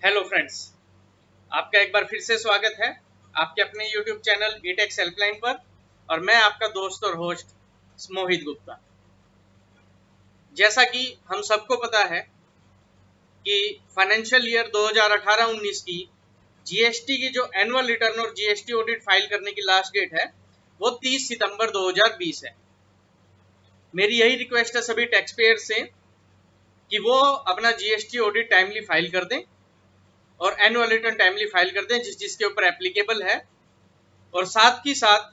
Hello friends, आपका एक बार फिर से स्वागत है आपके अपने YouTube चैनल बीटेक्स हेल्पलाइन पर। और मैं आपका दोस्त और होस्ट मोहित गुप्ता। जैसा कि हम सबको पता है कि फाइनेंशियल ईयर 2018-19 की जीएसटी की जो एनुअल रिटर्न और जीएसटी ऑडिट फाइल करने की लास्ट डेट है वो 30 सितंबर 2020 है। मेरी यही रिक्वेस्ट है सभी टैक्स पेयर से कि वो अपना जीएसटी ऑडिट टाइमली फाइल कर दें और एनुअल रिटर्न टाइमली फाइल कर दें जिसके ऊपर एप्लीकेबल है। और साथ ही साथ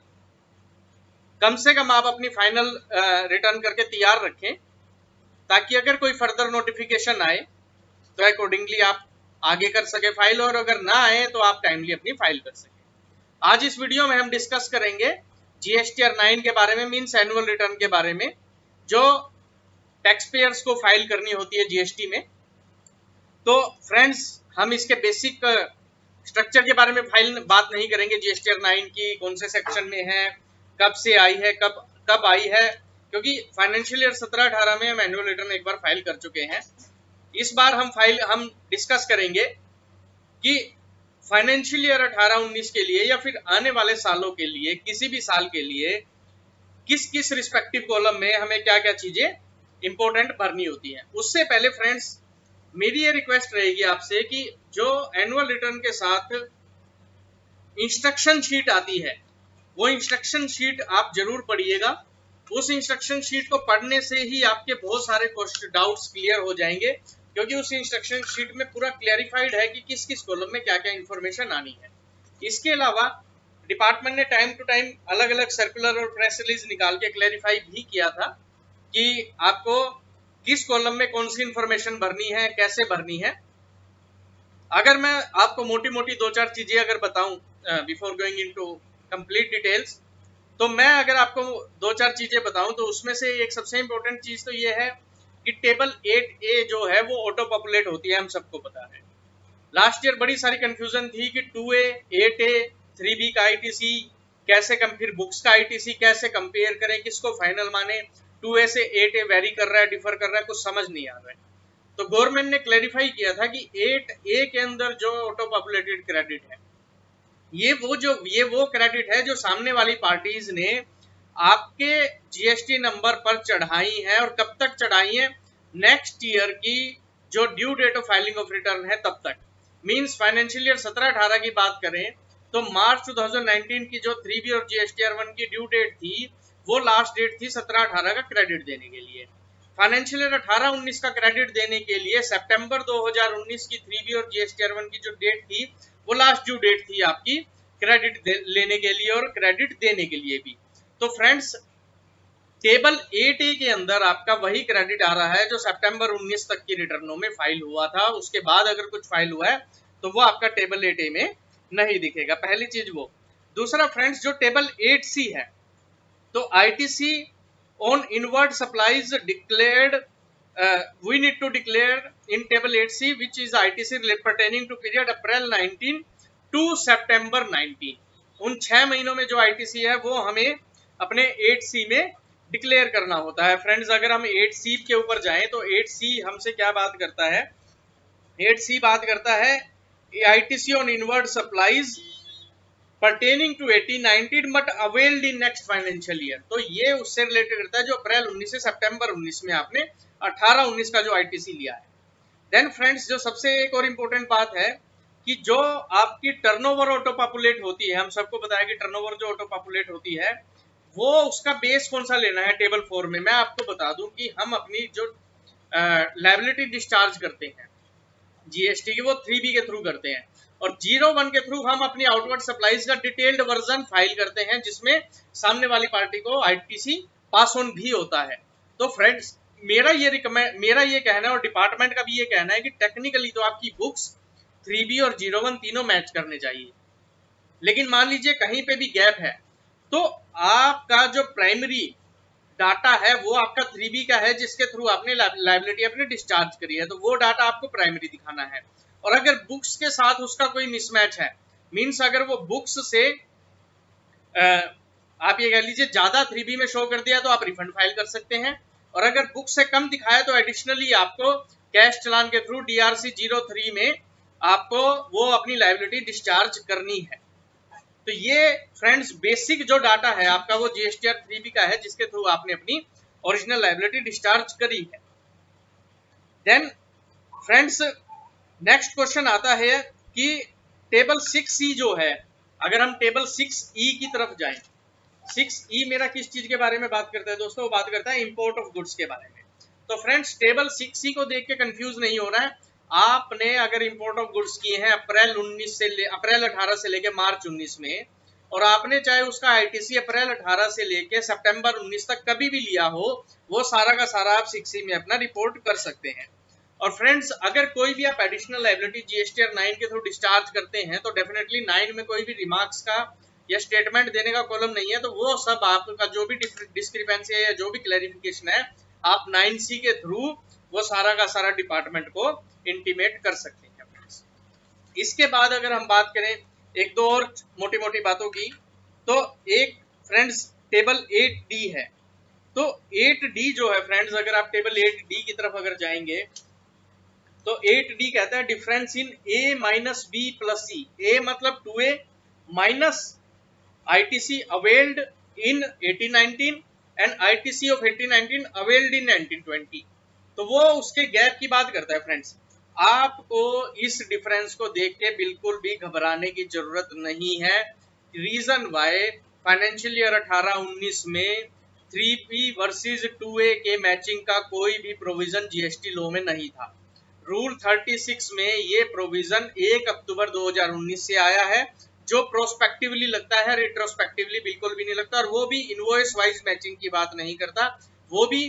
कम से कम आप अपनी फाइनल रिटर्न करके तैयार रखें ताकि अगर कोई फर्दर नोटिफिकेशन आए तो अकॉर्डिंगली आप आगे कर सके फाइल, और अगर ना आए तो आप टाइमली अपनी फाइल कर सके। आज इस वीडियो में हम डिस्कस करेंगे जीएसटीआर 9 के बारे में, मींस एनुअल रिटर्न के बारे में, जो टैक्स पेयर्स को फाइल करनी होती है जीएसटी में। तो फ्रेंड्स, हम इसके बेसिक स्ट्रक्चर के बारे में बात नहीं करेंगे। जीएसटीआर 9 की कौन से सेक्शन में है, कब से आई है, कब आई है, क्योंकि फाइनेंशियल ईयर 17-18 में हम एनुअल रिटर्न एक बार फाइल कर चुके हैं। इस बार हम डिस्कस करेंगे कि फाइनेंशियल ईयर 18-19 के लिए या फिर आने वाले सालों के लिए, किसी भी साल के लिए किस किस रिस्पेक्टिव कॉलम में हमें क्या क्या चीजें इंपॉर्टेंट भरनी होती है। उससे पहले फ्रेंड्स, मेरी ये रिक्वेस्ट रहेगी आपसे कि जो एनुअल रिटर्न के साथ इंस्ट्रक्शन शीट आती है वो इंस्ट्रक्शन शीट आप जरूर पढ़िएगा। उस इंस्ट्रक्शन शीट को पढ़ने से ही आपके बहुत सारे डाउट्स क्लियर हो जाएंगे, क्योंकि उस इंस्ट्रक्शन शीट में पूरा क्लैरिफाइड है कि किस किस कॉलम में क्या क्या इंफॉर्मेशन आनी है। इसके अलावा डिपार्टमेंट ने टाइम टू टाइम अलग अलग सर्कुलर और प्रेस रिलीज निकाल के क्लैरिफाई भी किया था कि आपको किस कॉलम में कौन सी इंफॉर्मेशन भरनी है, कैसे भरनी है। अगर मैं आपको मोटी मोटी दो चार चीजें अगर बताऊं before going into complete details, तो मैं अगर आपको दो चार चीजें बताऊं तो उसमें से एक सबसे इंपॉर्टेंट चीज तो ये है कि टेबल 8A जो है वो ऑटो पॉपुलेट होती है, हम सबको पता है। लास्ट ईयर बड़ी सारी कंफ्यूजन थी कि 2A, 8A, 3B का आईटीसी कैसे फिर बुक्स का आईटीसी कैसे कंपेयर करें, किसको फाइनल माने, 2A से 8A वेरी कर रहा है, डिफर कर रहा है, कुछ समझ नहीं आ रहा है। तो गवर्नमेंट ने क्लैरिफाई किया था कि 8A के अंदर जो ऑटो पॉपुलेटेड क्रेडिट है ये वो क्रेडिट है जो सामने वाली पार्टीज ने आपके जीएसटी नंबर पर चढ़ाई है, और कब तक चढ़ाई है, नेक्स्ट ईयर की जो due date of filing of return है तब तक। मींस फाइनेंशियल ईयर 17-18 की बात करें तो मार्च 2019 की जो 3B और जीएसटीआर 1 की ड्यू डेट थी वो लास्ट डेट थी 17-18 का क्रेडिट देने के लिए। फाइनेंशियल ईयर 18-19 का क्रेडिट देने के लिए सितंबर 2019 की 3B और जीएसटीआर 1 की जो डेट थी वो लास्ट ड्यू डेट थी आपकी क्रेडिट लेने के लिए और क्रेडिट देने के लिए भी। तो फ्रेंड्स, टेबल 8A के अंदर आपका वही क्रेडिट आ रहा है जो सितंबर 19 तक की रिटर्नों में फाइल हुआ था। उसके बाद अगर कुछ फाइल हुआ है तो वो आपका टेबल 8A में नहीं दिखेगा, पहली चीज वो। दूसरा फ्रेंड्स, जो टेबल 8C है, तो ITC on inward supplies declared, we need to declare in table 8C which is ITC pertaining to period April 19 to September 19। उन 6 महीनों में जो ITC है वो हमें अपने 8C में डिक्लेयर करना होता है। फ्रेंड्स, अगर हम 8C के ऊपर जाएं तो 8C हमसे क्या बात करता है, 8C बात करता है ITC on inward supplies pertaining to 18-19 but availed in next financial year। तो ये उससे रिलेटेड रहता है जो अप्रैल 19 से सितंबर 19 में आपने 18-19 का जो आईटीसी लिया है। देन फ्रेंड्स, जो सबसे एक और इम्पोर्टेंट बात है कि जो आपकी टर्नओवर ऑटो पॉपुलेट होती है, हम सबको बताया कि टर्नओवर जो ऑटो पॉपुलेट होती है वो उसका बेस कौन सा लेना है। टेबल 4 में मैं आपको बता दूं कि हम अपनी जो लायबिलिटी डिस्चार्ज करते हैं जीएसटी की वो 3B के थ्रू करते हैं, और 01 के थ्रू हम अपनी आउटवर्ड सप्लाईज का डिटेल्ड वर्जन फाइल करते हैं जिसमें सामने वाली पार्टी को आईटीसी पास ऑन भी होता है। तो फ्रेंड्स, मेरा ये कहना है और डिपार्टमेंट का भी ये कहना है कि टेक्निकली तो आपकी बुक्स 3B और 01 तीनों मैच करने चाहिए, लेकिन मान लीजिए कहीं पे भी गैप है तो आपका जो प्राइमरी डाटा है वो आपका 3B का है जिसके थ्रू आपने लायबिलिटी अपनी डिस्चार्ज करी है, तो वो डाटा आपको प्राइमरी दिखाना है। और अगर बुक्स के साथ उसका कोई मिसमैच है, मींस अगर वो बुक्स से आप ये कह लीजिए ज्यादा 3B में शो कर दिया तो आप रिफंड फाइल कर सकते हैं, और अगर बुक से कम दिखाया तो एडिशनली आपको कैश चलान के थ्रू DRC 03 में आपको वो अपनी लायबिलिटी डिस्चार्ज करनी है। तो ये फ्रेंड्स बेसिक जो डाटा है आपका वो जीएसटीआर 3B का है, जिसके थ्रू आपने अपनी ओरिजिनल लायबिलिटी डिस्चार्ज करी है। देन फ्रेंड्स नेक्स्ट क्वेश्चन आता है कि टेबल 6E जो है, अगर हम टेबल 6E की तरफ जाएं, 6E मेरा किस चीज के बारे में बात करता है दोस्तों? वो बात करता है इंपोर्ट ऑफ गुड्स के बारे में। तो फ्रेंड्स टेबल 6E को देख के कंफ्यूज नहीं हो रहा है। आपने अगर इंपोर्ट ऑफ गुड्स किए हैं अप्रैल 18 से लेके मार्च 19 में, और आपने चाहे उसका आईटीसी अप्रैल 18 से लेके सितंबर 19 तक कभी भी लिया हो, वो सारा का सारा आप 6E में अपना रिपोर्ट कर सकते हैं। और फ्रेंड्स अगर कोई भी आप एडिशनल लायबिलिटी जीएसटीआर 9 के थ्रू डिस्चार्ज करते हैं तो डेफिनेटली 9 में कोई भी रिमार्क्स का या स्टेटमेंट देने का कॉलम नहीं है, तो वो सब आपका जो भी डिस्क्रिपेंसी है या जो भी क्लैरिफिकेशन है आप 9C के थ्रू वो सारा का सारा डिपार्टमेंट को इंटीमेट कर सकते हैं फ्रेंड्स। इसके बाद अगर हम बात करें एक दो और मोटी मोटी बातों की, तो एक फ्रेंड्स टेबल 8D है। तो 8D जो है फ्रेंड्स, अगर आप टेबल 8D की तरफ अगर जाएंगे तो 8D कहता है difference in A minus B plus C। A मतलब 2A minus ITC availed in 1819 and ITC of 1819 availed इन 1920। तो वो उसके गैप की बात करता है फ्रेंड्स। आपको इस डिफरेंस को देख के बिल्कुल भी घबराने की जरूरत नहीं है। रीजन वाई फाइनेंशियल ईयर 18-19 में 3P वर्सेस 2A के मैचिंग का कोई भी प्रोविजन जीएसटी लॉ में नहीं था। रूल 36 में ये प्रोविजन 1 अक्टूबर 2019 से आया है, जो प्रोस्पेक्टिवली लगता है, रिट्रोस्पेक्टिवली बिल्कुल भी नहीं लगता, और वो भी इनवॉइस वाइज मैचिंग की बात नहीं करता। वो भी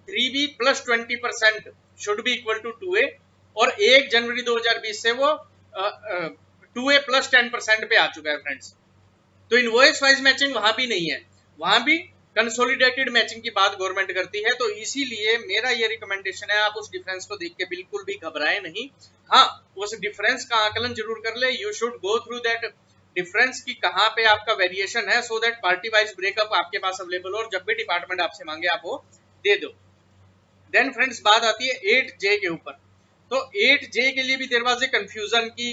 3B plus 20% should be equal to 2A, और 1 जनवरी 2020 से वो 2A प्लस 10% पे आ चुका है फ्रेंड्स। तो इनवॉइस वाइज मैचिंग वहां भी नहीं है, वहां भी कंसोलिडेटेड मैचिंग की बात गवर्नमेंट करती है। तो इसीलिए मेरा ये रिकमेंडेशन है, आप उस डिफरेंस को देख के बिल्कुल भी घबराए नहीं। हाँ, उस डिफरेंस का आकलन जरूर कर ले। You should go through that difference की कहाँ पे आपका वेरिएशन है, so that party wise breakup आपके पास अवेलेबल हो, और जब भी डिपार्टमेंट आपसे मांगे आप वो दे दो। देन फ्रेंड्स बात आती है 8J के ऊपर। तो 8J के लिए भी देयर वाज ए कंफ्यूजन की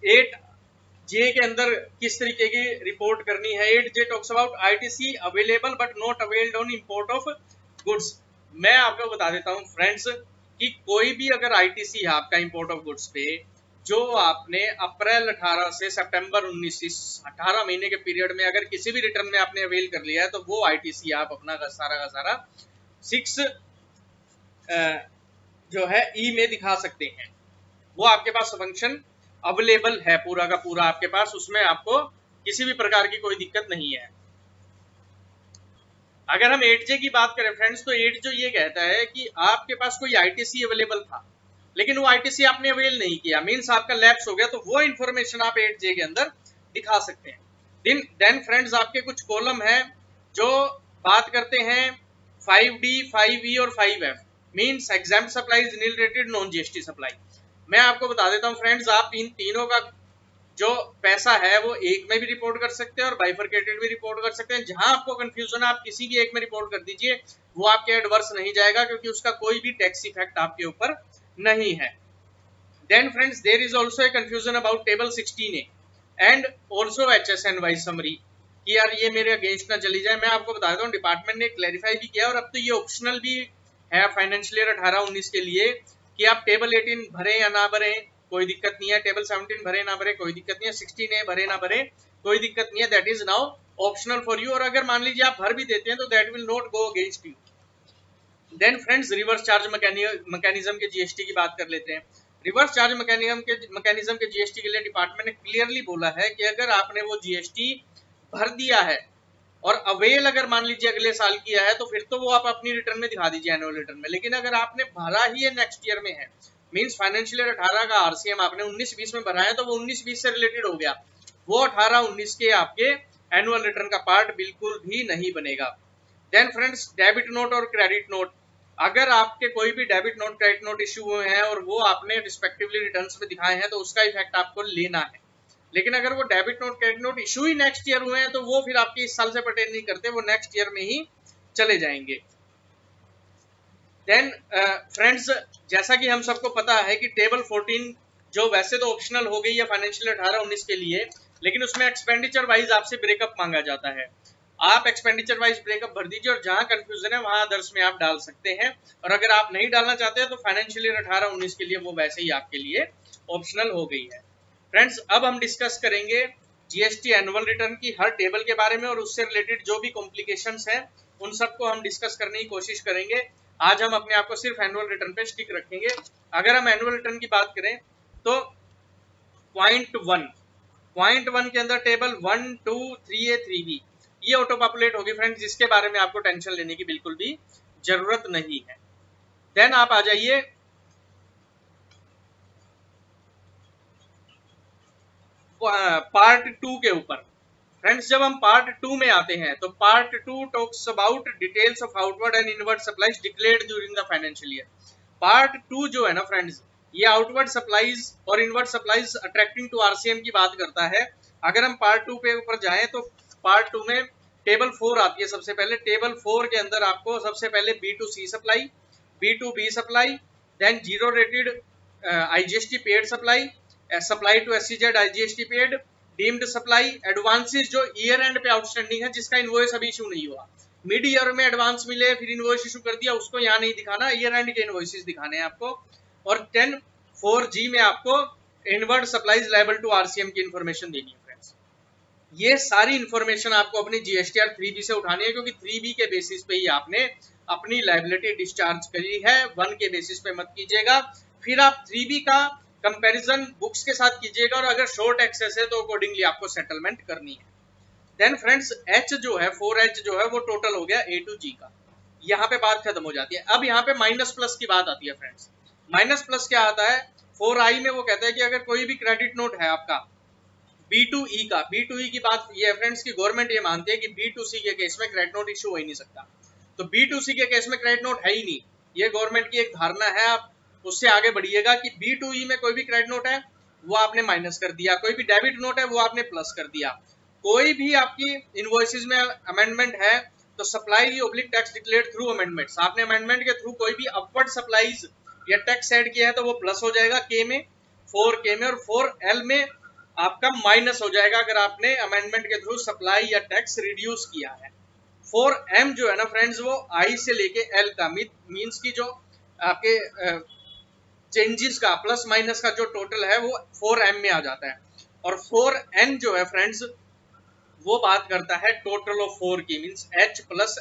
8J के अंदर किस तरीके की रिपोर्ट करनी है। 8J talks about ITC available but not availed on import of goods. मैं आपको बता देता हूं फ्रेंड्स कि कोई भी अगर ITC है आपका इंपोर्ट ऑफ गुड्स पे, जो आपने अप्रैल 18 से सितंबर 19 इस 18 महीने के पीरियड में अगर किसी भी रिटर्न में आपने अवेल कर लिया है, तो वो ITC आप अपना का सारा 6 जो है E में दिखा सकते हैं। वो आपके पास फंक्शन अवेलेबल है पूरा का पूरा आपके पास, उसमें आपको किसी भी प्रकार की कोई दिक्कत नहीं है। अगर हम 8J की बात करें फ्रेंड्स, तो 8J ये कहता है कि आपके पास कोई ITC अवेलेबल था, लेकिन वो ITC आपने अवेल नहीं किया, मींस आपका लैप्स हो गया, तो वो इंफॉर्मेशन आप 8J के अंदर दिखा सकते हैं। देन फ्रेंड्स आपके कुछ कॉलम है जो बात करते हैं 5D, 5E और 5F, means exempt supplies, nil rated, non GST supply. मैं आपको बता देता हूं फ्रेंड्स, आप इन तीनों का जो पैसा है वो एक में भी रिपोर्ट कर सकते हैं और बाइफरकेटेड भी रिपोर्ट कर सकते हैं। जहां आपको कंफ्यूजन है आप किसी भी एक में रिपोर्ट कर दीजिए, वो आपके एडवर्स नहीं जाएगा, क्योंकि उसका कोई भी टैक्स इफेक्ट आपके ऊपर नहीं है। Then friends there is also a confusion about table 16A and also HSNY summary, कि यार ये मेरे अगेंस्ट ना चली जाए। मैं आपको बता देता हूँ डिपार्टमेंट ने क्लैरिफाई भी किया, और अब तो ये ऑप्शनल भी है फाइनेंशियल ईयर 18-19 के लिए कि आप टेबल 18 भरें या ना भरें कोई दिक्कत नहीं है, टेबल 17 भरे ना भरे कोई दिक्कत नहीं है, 16A भरे ना भरे कोई दिक्कत नहीं है, that is now optional for you. और अगर मान लीजिए आप भर भी देते हैं तो that will not go against you. Then friends reverse charge mechanism के जीएसटी की बात कर लेते हैं। रिवर्स चार्ज मैकेनिज्म के जीएसटी के लिए डिपार्टमेंट ने क्लियरली बोला है कि अगर आपने वो जीएसटी भर दिया है और अवेल अगर मान लीजिए अगले साल किया है, तो फिर तो वो आप अपनी रिटर्न में दिखा दीजिए, एनुअल रिटर्न में। लेकिन अगर आपने भरा ही है नेक्स्ट ईयर में है, मींस फाइनेंशियल ईयर 18 का आरसीएम आपने 19-20 में भरा है, तो वो 19-20 से रिलेटेड हो गया, वो 18-19 के आपके एनुअल रिटर्न का पार्ट बिल्कुल भी नहीं बनेगा। देन फ्रेंड्स डेबिट नोट और क्रेडिट नोट, अगर आपके कोई भी debit note credit note issue हुए हैं और वो आपने रिस्पेक्टिवली रिटर्न्स में दिखाए हैं, तो उसका इफेक्ट आपको लेना है। लेकिन अगर वो debit note credit note issue ही नेक्स्ट ईयर हुए हैं, तो वो फिर आपके इस साल से पर्टेन नहीं करते, वो नेक्स्ट ईयर में ही चले जाएंगे। देन फ्रेंड्स जैसा कि हम सबको पता है कि टेबल 14 जो वैसे तो ऑप्शनल हो गई है फाइनेंशियल 18-19 के लिए, लेकिन उसमें एक्सपेंडिचर वाइज आपसे ब्रेकअप मांगा जाता है। आप एक्सपेंडिचर वाइज ब्रेकअप भर दीजिए और जहां कंफ्यूजन है वहां अदर्स में आप डाल सकते हैं। और अगर आप नहीं डालना चाहते हैं तो फाइनेंशियल ईयर 18-19 के लिए वो वैसे ही आपके लिए ऑप्शनल हो गई है। फ्रेंड्स, अब हम डिस्कस करेंगे जीएसटी एनुअल रिटर्न की हर टेबल के बारे में और उससे रिलेटेड जो भी कॉम्प्लिकेशंस हैं उन सबको हम डिस्कस करने की कोशिश करेंगे। आज हम अपने आप को सिर्फ एनुअल रिटर्न पे स्टिक रखेंगे। अगर हम एनुअल रिटर्न की बात करें तो पॉइंट वन के अंदर टेबल 1, 2, 3A, 3B ये ऑटो पॉपुलेट होगी फ्रेंड्स, जिसके बारे में आपको टेंशन लेने की बिल्कुल भी जरूरत नहीं है। देन आप आ जाइए पार्ट 2 के ऊपर। फ्रेंड्स, जब हम पार्ट 2 में आते हैं तो part 2 talks about details of outward and inward supplies declared during the financial year. Part 2 जो है ना फ्रेंड्स, ये आउटवर्ड सप्लाईज और inward supplies attracting to RCM की बात करता है। अगर हम पार्ट 2 पे ऊपर जाएं तो पार्ट 2 में टेबल 4 आती है। सबसे पहले टेबल 4 के अंदर आपको सबसे पहले B2C supply, B2B supply, then zero rated IGST paid supply, supply to SCZ IGST paid, deemed supply, advances जो ईयर एंड पे आउटस्टैंडिंग है जिसका इनवॉइस अभी इशू नहीं हुआ, मिड ईयर में एडवांस मिले फिर इनवॉइस इशू कर दिया, उसको यहाँ नहीं दिखाना, ईयर एंड के इनवॉइसेस दिखाने हैं आपको। और 10(4)G में आपको inward supplies liable to RCM की इंफॉर्मेशन देनी है फ्रेंड्स। ये सारी इंफॉर्मेशन आपको अपनी जीएसटीआर 3B से उठानी है, क्योंकि 3B के बेसिस पे ही आपने अपनी लायबिलिटी डिस्चार्ज करी है, 1 के बेसिस पे मत कीजिएगा। फिर आप 3B का कंपैरिजन बुक्स के साथ कीजिएगा और अगर शॉर्ट एक्सेस है तो अकॉर्डिंगली आपको सेटलमेंट करनी है। देन फ्रेंड्स, H जो है 4H जो है वो टोटल हो गया A to G का, यहाँ पे बात खत्म हो जाती है। अब यहाँ पे माइनस प्लस की बात आती है फ्रेंड्स। माइनस प्लस क्या आता है? 4I में वो कहता है कि अगर कोई भी क्रेडिट नोट है आपका B2E का, B2E की बात ये है फ्रेंड्स कि गवर्नमेंट ये मानती है कि B2C के केस में क्रेडिट नोट इशू हो ही नहीं सकता। तो B2C के केस में क्रेडिट नोट है ही नहीं, ये गवर्नमेंट की एक धारणा है। आप उससे आगे बढ़िएगा कि B2E में कोई भी क्रेडिट नोट है वो आपने माइनस कर दिया, कोई भी डेबिट नोट है वो आपने प्लस कर दिया। कोई भी आपकी इनवॉइसेस में अमेंडमेंट है तो supply oblique tax declared through amendments, आपने अमेंडमेंट के थ्रू कोई भी अपवर्ड सप्लाईज या टैक्स ऐड किया है तो वो प्लस हो जाएगा K में, 4K में, और 4L में आपका माइनस हो जाएगा अगर आपने अमेंडमेंट के थ्रू सप्लाई या टैक्स रिड्यूस किया है। 4M जो है ना फ्रेंड्स, वो I से लेके L का मींस की जो आपके चेंजेस का प्लस माइनस का जो टोटल है वो 4M में आ जाता है। और 4N जो है फ्रेंड्स वो बात करता है टोटल ऑफ 4 की, मींस H प्लस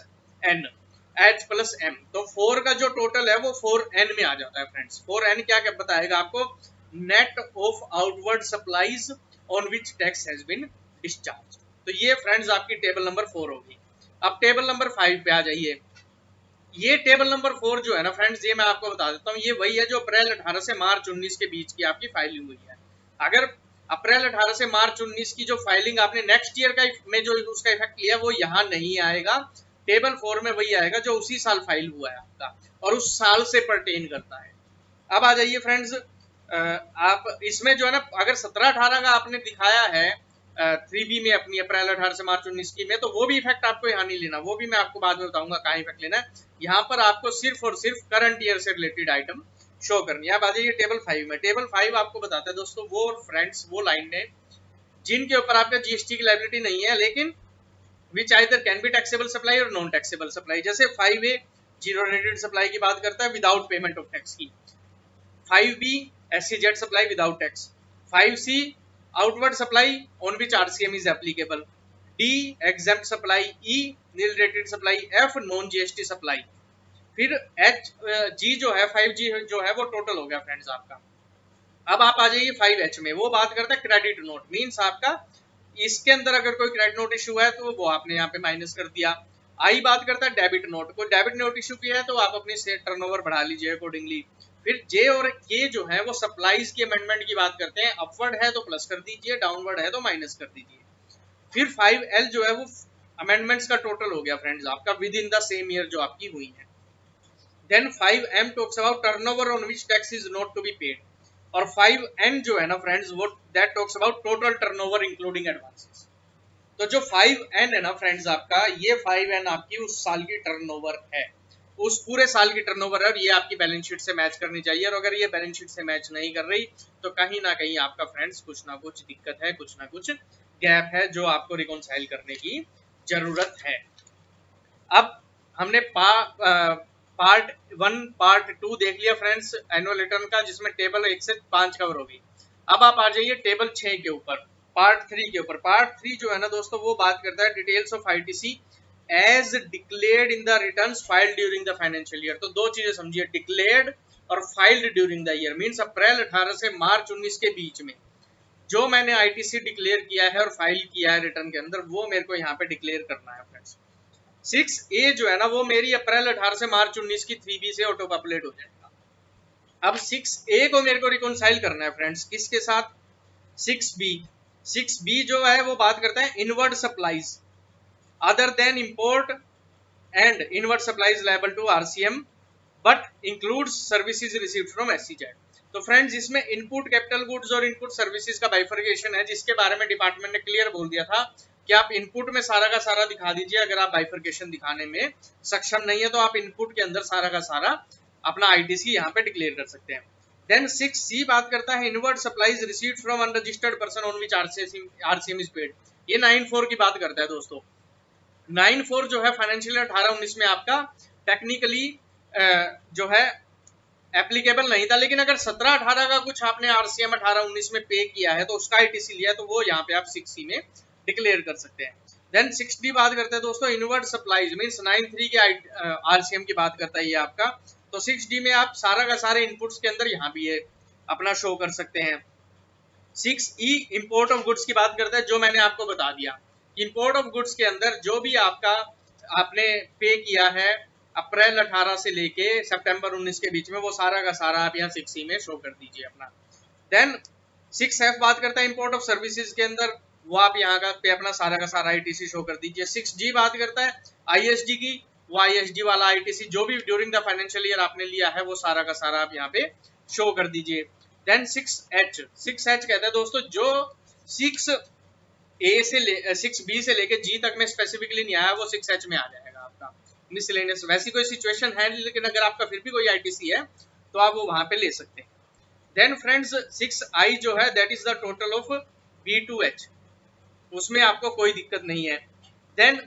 M। तो 4 का जो टोटल है वो 4N में आ जाता है फ्रेंड्स। 4N क्या क्या बताएगा आपको? Net of outward supplies on which tax has been discharge. तो ये फ्रेंड्स आपकी टेबल नंबर 4 होगी। अब टेबल नंबर 5 पे आ जाइए। ये टेबल नंबर 4 जो है ना फ्रेंड्स, ये मैं आपको बता देता हूँ, ये वही है जो अप्रैल 18 से मार्च 19 के बीच की आपकी फाइलिंग हुई है। अगर अप्रैल 18 से मार्च 19 की जो फाइलिंग आपने नेक्स्ट ईयर का में जो उसका इफेक्ट लिया वो यहाँ नहीं आएगा। टेबल 4 में वही आएगा जो उसी साल फाइल हुआ है आपका और उस साल से परटेन करता है। अब आ जाइए फ्रेंड्स, आप इसमें जो है ना अगर 17-18 का आपने दिखाया है 3B में अपनी अप्रैल 18 से मार्च 19 की में, तो वो भी इफेक्ट आपको यहाँ नहीं लेना, वो भी मैं आपको बाद में बताऊंगा कहाँ इफेक्ट लेना है। यहाँ पर आपको सिर्फ और सिर्फ करंट ईयर से रिलेटेड आइटम शो करनी है। अब आ जाइए टेबल 5 में। टेबल 5 आपको बताता है दोस्तों वो फ्रेंड्स वो लाइन है जिनके ऊपर आपका जीएसटी की लायबिलिटी नहीं है, लेकिन which either can be taxable supply और नॉन टैक्सेबल सप्लाई। जैसे 5A जीरो रेटेड सप्लाई की बात करता है विदाउट पेमेंट ऑफ टैक्स की, 5B SCZ supply without tax, 5C outward supply on which RCM is applicable, D exempt supply, E nil rated supply, F non GST supply. फिर G जो है 5G जो है वो टोटल हो गया friends आपका। अब आप आ जाइए 5H में, वो बात करता है क्रेडिट नोट, मींस आपका इसके अंदर अगर कोई क्रेडिट नोट इशू है तो वो आपने यहाँ पे माइनस कर दिया। आई बात करता है डेबिट नोट, कोई डेबिट नोट इशू किया है तो आप अपनी टर्नओवर बढ़ा लीजिए अकॉर्डिंगली। फिर J और K जो है वो सप्लाईज की अमेंडमेंट की बात करते हैं, अपवर्ड है तो प्लस कर दीजिए, डाउनवर्ड है तो माइनस कर दीजिए। फिर 5L जो है वो अमेंडमेंट्स का टोटल हो गया फ्रेंड्स आपका within the same year जो आपकी हुई है। Then 5M talks about turnover on which tax is not to be paid, और 5N जो है ना फ्रेंड्स वो that talks about total turnover including advances. तो जो 5N है ना फ्रेंड्स आपका, ये 5N आपकी उस साल की टर्नओवर है। उस पूरे साल की टर्नओवर है और ये आपकी बैलेंस शीट से मैच करनी चाहिए। और अगर ये बैलेंस शीट से मैच नहीं कर रही तो कहीं ना कहीं आपका फ्रेंड्स कुछ ना कुछ दिक्कत है, कुछ ना कुछ गैप है जो आपको रिकॉन्साइल करने की जरूरत है। अब हमने पार्ट 1 पार्ट 2 देख लिया फ्रेंड्स एनुअल रिटर्न का, जिसमें टेबल 1 से 5 कवर होगी। अब आप आ जाइए टेबल 6 के ऊपर, पार्ट 3 के ऊपर। पार्ट 3 जो है ना दोस्तों, वो बात करता है details of ITC as declared in the returns filed during the financial year. तो दो चीजें समझिए, डिक्लेयर्ड और filed during the year means April 18 से मार्च 19 के बीच में जो मैंने आईटीसी डिक्लेयर किया है और फाइल किया है रिटर्न के अंदर, वो मेरे को यहाँ पे डिक्लेयर करना है फ्रेंड्स। 6A जो है ना, वो मेरी अप्रैल 18 से मार्च 19 की 3B से ऑटो पॉपुलेट हो जाएगा। अब 6A को मेरे को रिकॉन्साइल करना है फ्रेंड्स, किसके साथ? 6B। 6B जो है वो बात करता है inward supplies other than import and inward supplies liable to RCM but includes services received from SEZ। तो फ्रेंड्स इसमें इनपुट कैपिटल गुड्स और इनपुट सर्विसेज का बाइफर्केशन है, जिसके बारे में डिपार्टमेंट ने क्लियर बोल दिया था कि आप इनपुट में सारा का सारा दिखा दीजिए। अगर आप बाइफर्केशन दिखाने में सक्षम नहीं है तो आप इनपुट के अंदर सारा का सारा अपना आईटीसी यहाँ पे डिक्लेयर कर सकते हैं। देन 6C बात करता है inward supplies received from unregistered person on which RCM is paid. ये 9(4) की बात करता है दोस्तों। 9(4) जो है फाइनेंशियल 18-19 में आपका टेक्निकली जो है एप्लीकेबल नहीं था, लेकिन अगर 17-18 का कुछ आपने आरसीएम 18-19 में पे किया है तो उसका आईटीसी लिया तो वो यहाँ पे आप 6C में डिक्लेयर कर सकते हैं। देन 6D बात करते हैं दोस्तों इनवर्ड सप्लाईज मींस 9(3) के आरसीएम की बात करता है ये आपका। तो 6D में आप सारा का सारे इनपुट्स के अंदर यहाँ भी ये अपना शो कर सकते हैं। 6E इंपोर्ट ऑफ गुड्स की बात करता है, जो मैंने आपको बता दिया। इंपोर्ट ऑफ गुड्स के अंदर जो भी आपने पे किया है अप्रैल 18 से लेके सितंबर 19 के बीच में, वो सारा का सारा आप यहाँ 6C में शो कर दीजिए अपना। देन 6F बात करता है इंपोर्ट ऑफ सर्विसेज के अंदर, वो आप यहाँ का पे अपना सारा का सारा आईटीसी शो कर दीजिए। 6G बात करता है आईएसडी की, वो आईएसडी वाला आईटीसी जो भी ड्यूरिंग द फाइनेंशियल ईयर आपने लिया है वो सारा का सारा आप यहाँ पे शो कर दीजिए। देन 6H कहता है दोस्तों जो 6B से लेके G तक में स्पेसिफिकली नहीं आया वो 6H में आ जाएगा आपका मिसलेनियस। वैसी कोई सिचुएशन है नहीं, लेकिन अगर आपका फिर भी कोई आईटीसी है तो आप वो वहां पे ले सकते हैं। देन फ्रेंड्स 6I जो है that is the total of B2H, उसमें आपको कोई दिक्कत नहीं है। Then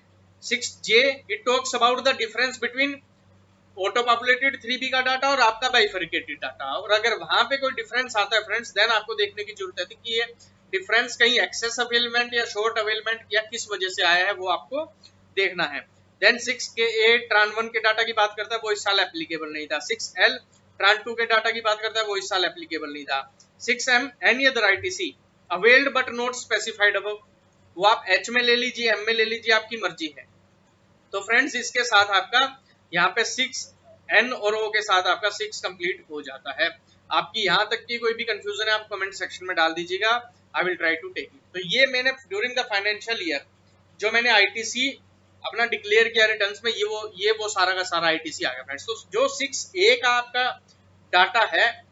6J it talks about the difference between auto populated 3B का डाटा और आपका बाइफर्केटेड डाटा, और अगर वहां पे कोई डिफरेंस आता है फ्रेंड्स देन आपको देखने की जरूरत है कि ये डिफरेंस कहीं एक्सेस अवेलमेंट या शॉर्ट अवेलमेंट या किस वजह से आया है, वो आपको देखना है। देन 6KA ट्रान 1 के डाटा की बात करता है, वो इस साल एप्लीकेबल नहीं था। 6L ट्रान 2 के डाटा की बात करता है, वो इस साल एप्लीकेबल नहीं था। 6M any other ITC availed but not specified above, वो आप H में ले लीजिए, M में ले लीजिए, आपकी मर्जी है। तो फ्रेंड्स इसके साथ आपका यहाँ पे 6N और O के साथ आपका 6 कंप्लीट हो जाता है। आपकी यहाँ तक की कोई भी कंफ्यूजन है आप कमेंट सेक्शन में डाल दीजिएगा, I will try to take it. तो ये मैंने ड्यूरिंग द फाइनेंशियल ईयर जो मैंने आईटीसी अपना डिक्लेयर किया रिटर्न्स में, ये वो सारा का सारा आईटीसी आ गया फ्रेंड्स। तो जो 6A का आपका डाटा है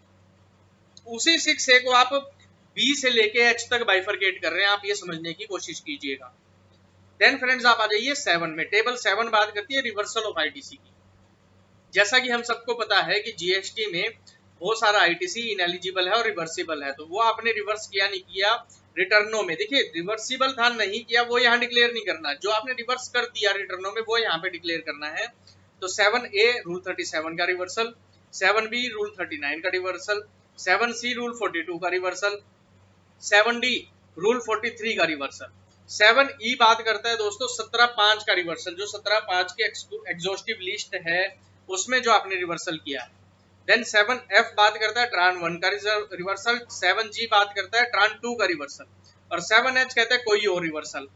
उसी 6A को आप B से लेके H तक बाइफरकेट कर रहे हैं, आप ये समझने की कोशिश कीजिएगा। देन फ्रेंड्स आप आ जाइए 7 में। टेबल 7 बात करती है रिवर्सल ऑफ आईटीसी की। जैसा कि हम सबको पता है कि जीएसटी में बहुत सारा आईटीसी इनएलिजिबल है और रिवर्सिबल है, तो वो आपने रिवर्स किया नहीं किया रिटर्नों में, देखिए रिवर्सिबल था नहीं किया वो यहाँ डिक्लेयर नहीं करना, जो आपने रिवर्स कर दिया रिटर्नों में वो यहाँ पे डिक्लेयर करना है। तो 7A रूल 37 का रिवर्सल, 7B रूल 39 का रिवर्सल, 7C रूल 42 का रिवर्सल, 7D रूल 43 का रिवर्सल, 7E बात करता है दोस्तों 17(5) का रिवर्सल, जो 17(5) के एग्जॉस्टिव लिस्ट है उसमें जो आपने रिवर्सल किया है। देन 7F बात करता है ट्रान 1 का रिवर्सल, 7G बात करता है ट्रान 2 का रिवर्सल, और 7H कहता है कोई और रिवर्सल।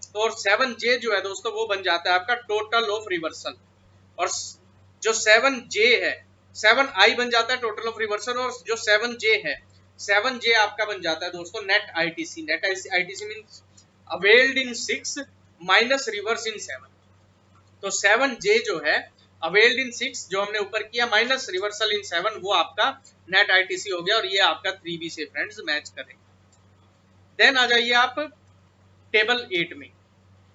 तो और 7J जो है दोस्तों वो बन जाता है आपका टोटल ऑफ रिवर्सल, और जो 7J है 7I बन जाता है टोटल ऑफ रिवर्सल, और जो 7J है 7J आपका बन जाता है दोस्तों net ITC. Net ITC means availed in 6 minus reverse in 7। तो 7J जो है अवेल्ड इन 6 जो हमने ऊपर किया माइनस रिवर्सल इन 7, वो आपका नेट आईटीसी हो गया, और ये आपका 3B से फ्रेंड्स मैच करेगा। देन आ जाइए आप टेबल 8 में।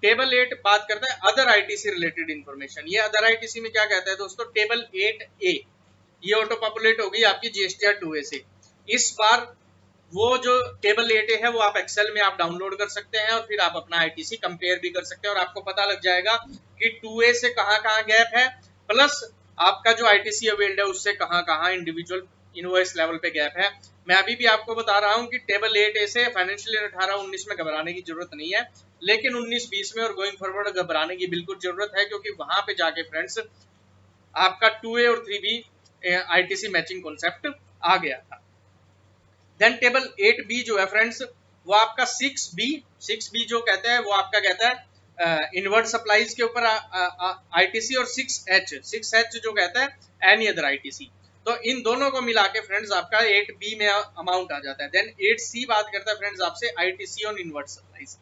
टेबल 8 बात करता है अदर आईटीसी रिलेटेड इंफॉर्मेशन। ये अदर आईटीसी में क्या कहता है दोस्तों, टेबल 8A ये ऑटो पॉपुलेट होगी आपकी जीएसटीआर 2A से। इस बार वो जो टेबल 8A है वो आप एक्सेल में आप डाउनलोड कर सकते हैं और फिर आप अपना आईटीसी कंपेयर भी कर सकते हैं और आपको पता लग जाएगा कि 2A से कहाँ गैप है, प्लस आपका जो आईटीसी अवेल्ड है उससे कहाँ इंडिविजुअल इनवॉइस लेवल पे गैप है। मैं अभी भी आपको बता रहा हूं कि टेबल 8A से फाइनेंशियल ईयर 18-19 में घबराने की जरूरत नहीं है, लेकिन 19-20 में और गोइंग फॉरवर्ड घबराने की बिल्कुल जरूरत है, क्योंकि वहां पे जाके फ्रेंड्स आपका 2A और 3B आईटीसी मैचिंग कॉन्सेप्ट आ गया था। देन टेबल 8B जो है फ्रेंड्स वो आपका 6B जो कहता है वो आपका कहता है इनवर्ट सप्लाईज के ऊपर आईटीसी, और 6H जो कहता है एनी अदर आईटीसी। तो इन दोनों को मिला के फ्रेंड्स आपका 8B में अमाउंट आ जाता है। देन 8C बात करता है फ्रेंड्स आपसे आईटीसी ऑन इनवर्ट सप्लाईज।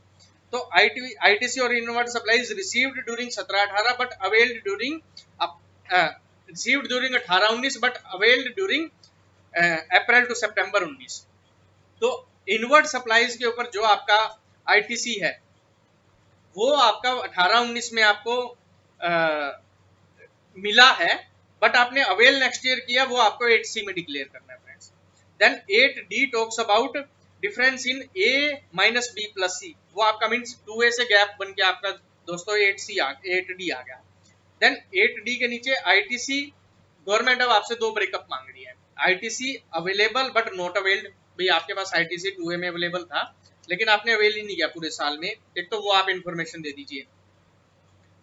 तो आईटीसी और inward supplies received during 17-18 but availed during received during 18-19 but availed during April to सितंबर 19। तो इनवर्ट सप्लाईज के ऊपर जो आपका आईटीसी है वो आपका 18-19 में आपको मिला है, बट आपने अवेल नेक्स्ट ईयर किया, वो आपको 8C में डिक्लेयर करना है friends. Then 8D talks about difference in A minus B plus C। वो आपका मीन्स 2A से गैप बन के आपका दोस्तों 8D आ गया। देन 8D के नीचे आईटीसी गवर्नमेंट अब आपसे दो ब्रेकअप मांग रही है। ITC available but not availed, भाई आपके पास आईटीसी 2A में अवेलेबल था लेकिन आपने अवेल ही नहीं किया पूरे साल में, एक तो वो आप इंफॉर्मेशन दे दीजिए।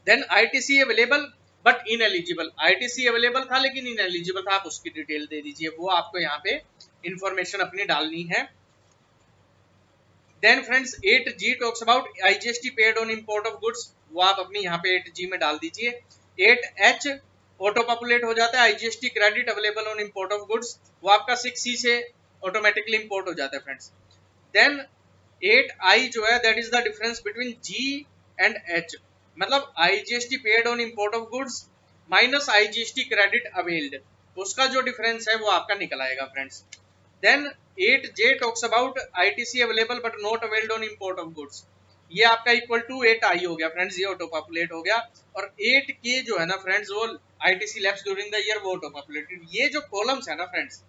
Then ITC available but ineligible, ITC available था लेकिन इन एलिजिबल था, आप उसकी डिटेल दे दीजिए, वो आपको यहाँ पे इंफॉर्मेशन अपनी डालनी है। Then friends 8G talks about IGST paid on import of goods, वो आप अपनी यहाँ पे 8G में डाल दीजिए। 8H ऑटो पॉपुलेट हो जाता है IGST credit available on import of goods, वो आपका 6C से ऑटोमेटिकली इंपोर्ट हो जाता है फ्रेंड्स। देन 8I जो है that is the difference between G and H, मतलब IGST paid on import of goods minus IGST credit availed, उसका जो डिफरेंस है वो आपका निकल आएगा friends. Then 8J talks about ITC available but not availed on import of goods, ये आपका इक्वल टू 8I हो गया फ्रेंड्स, ये ऑटो पॉपुलेट हो गया। और 8K जो है ना फ्रेंड्स वो ITC lapse during the year, वो ऑटो पॉपुलेटेड। ये जो कॉलम्स है ना फ्रेंड्स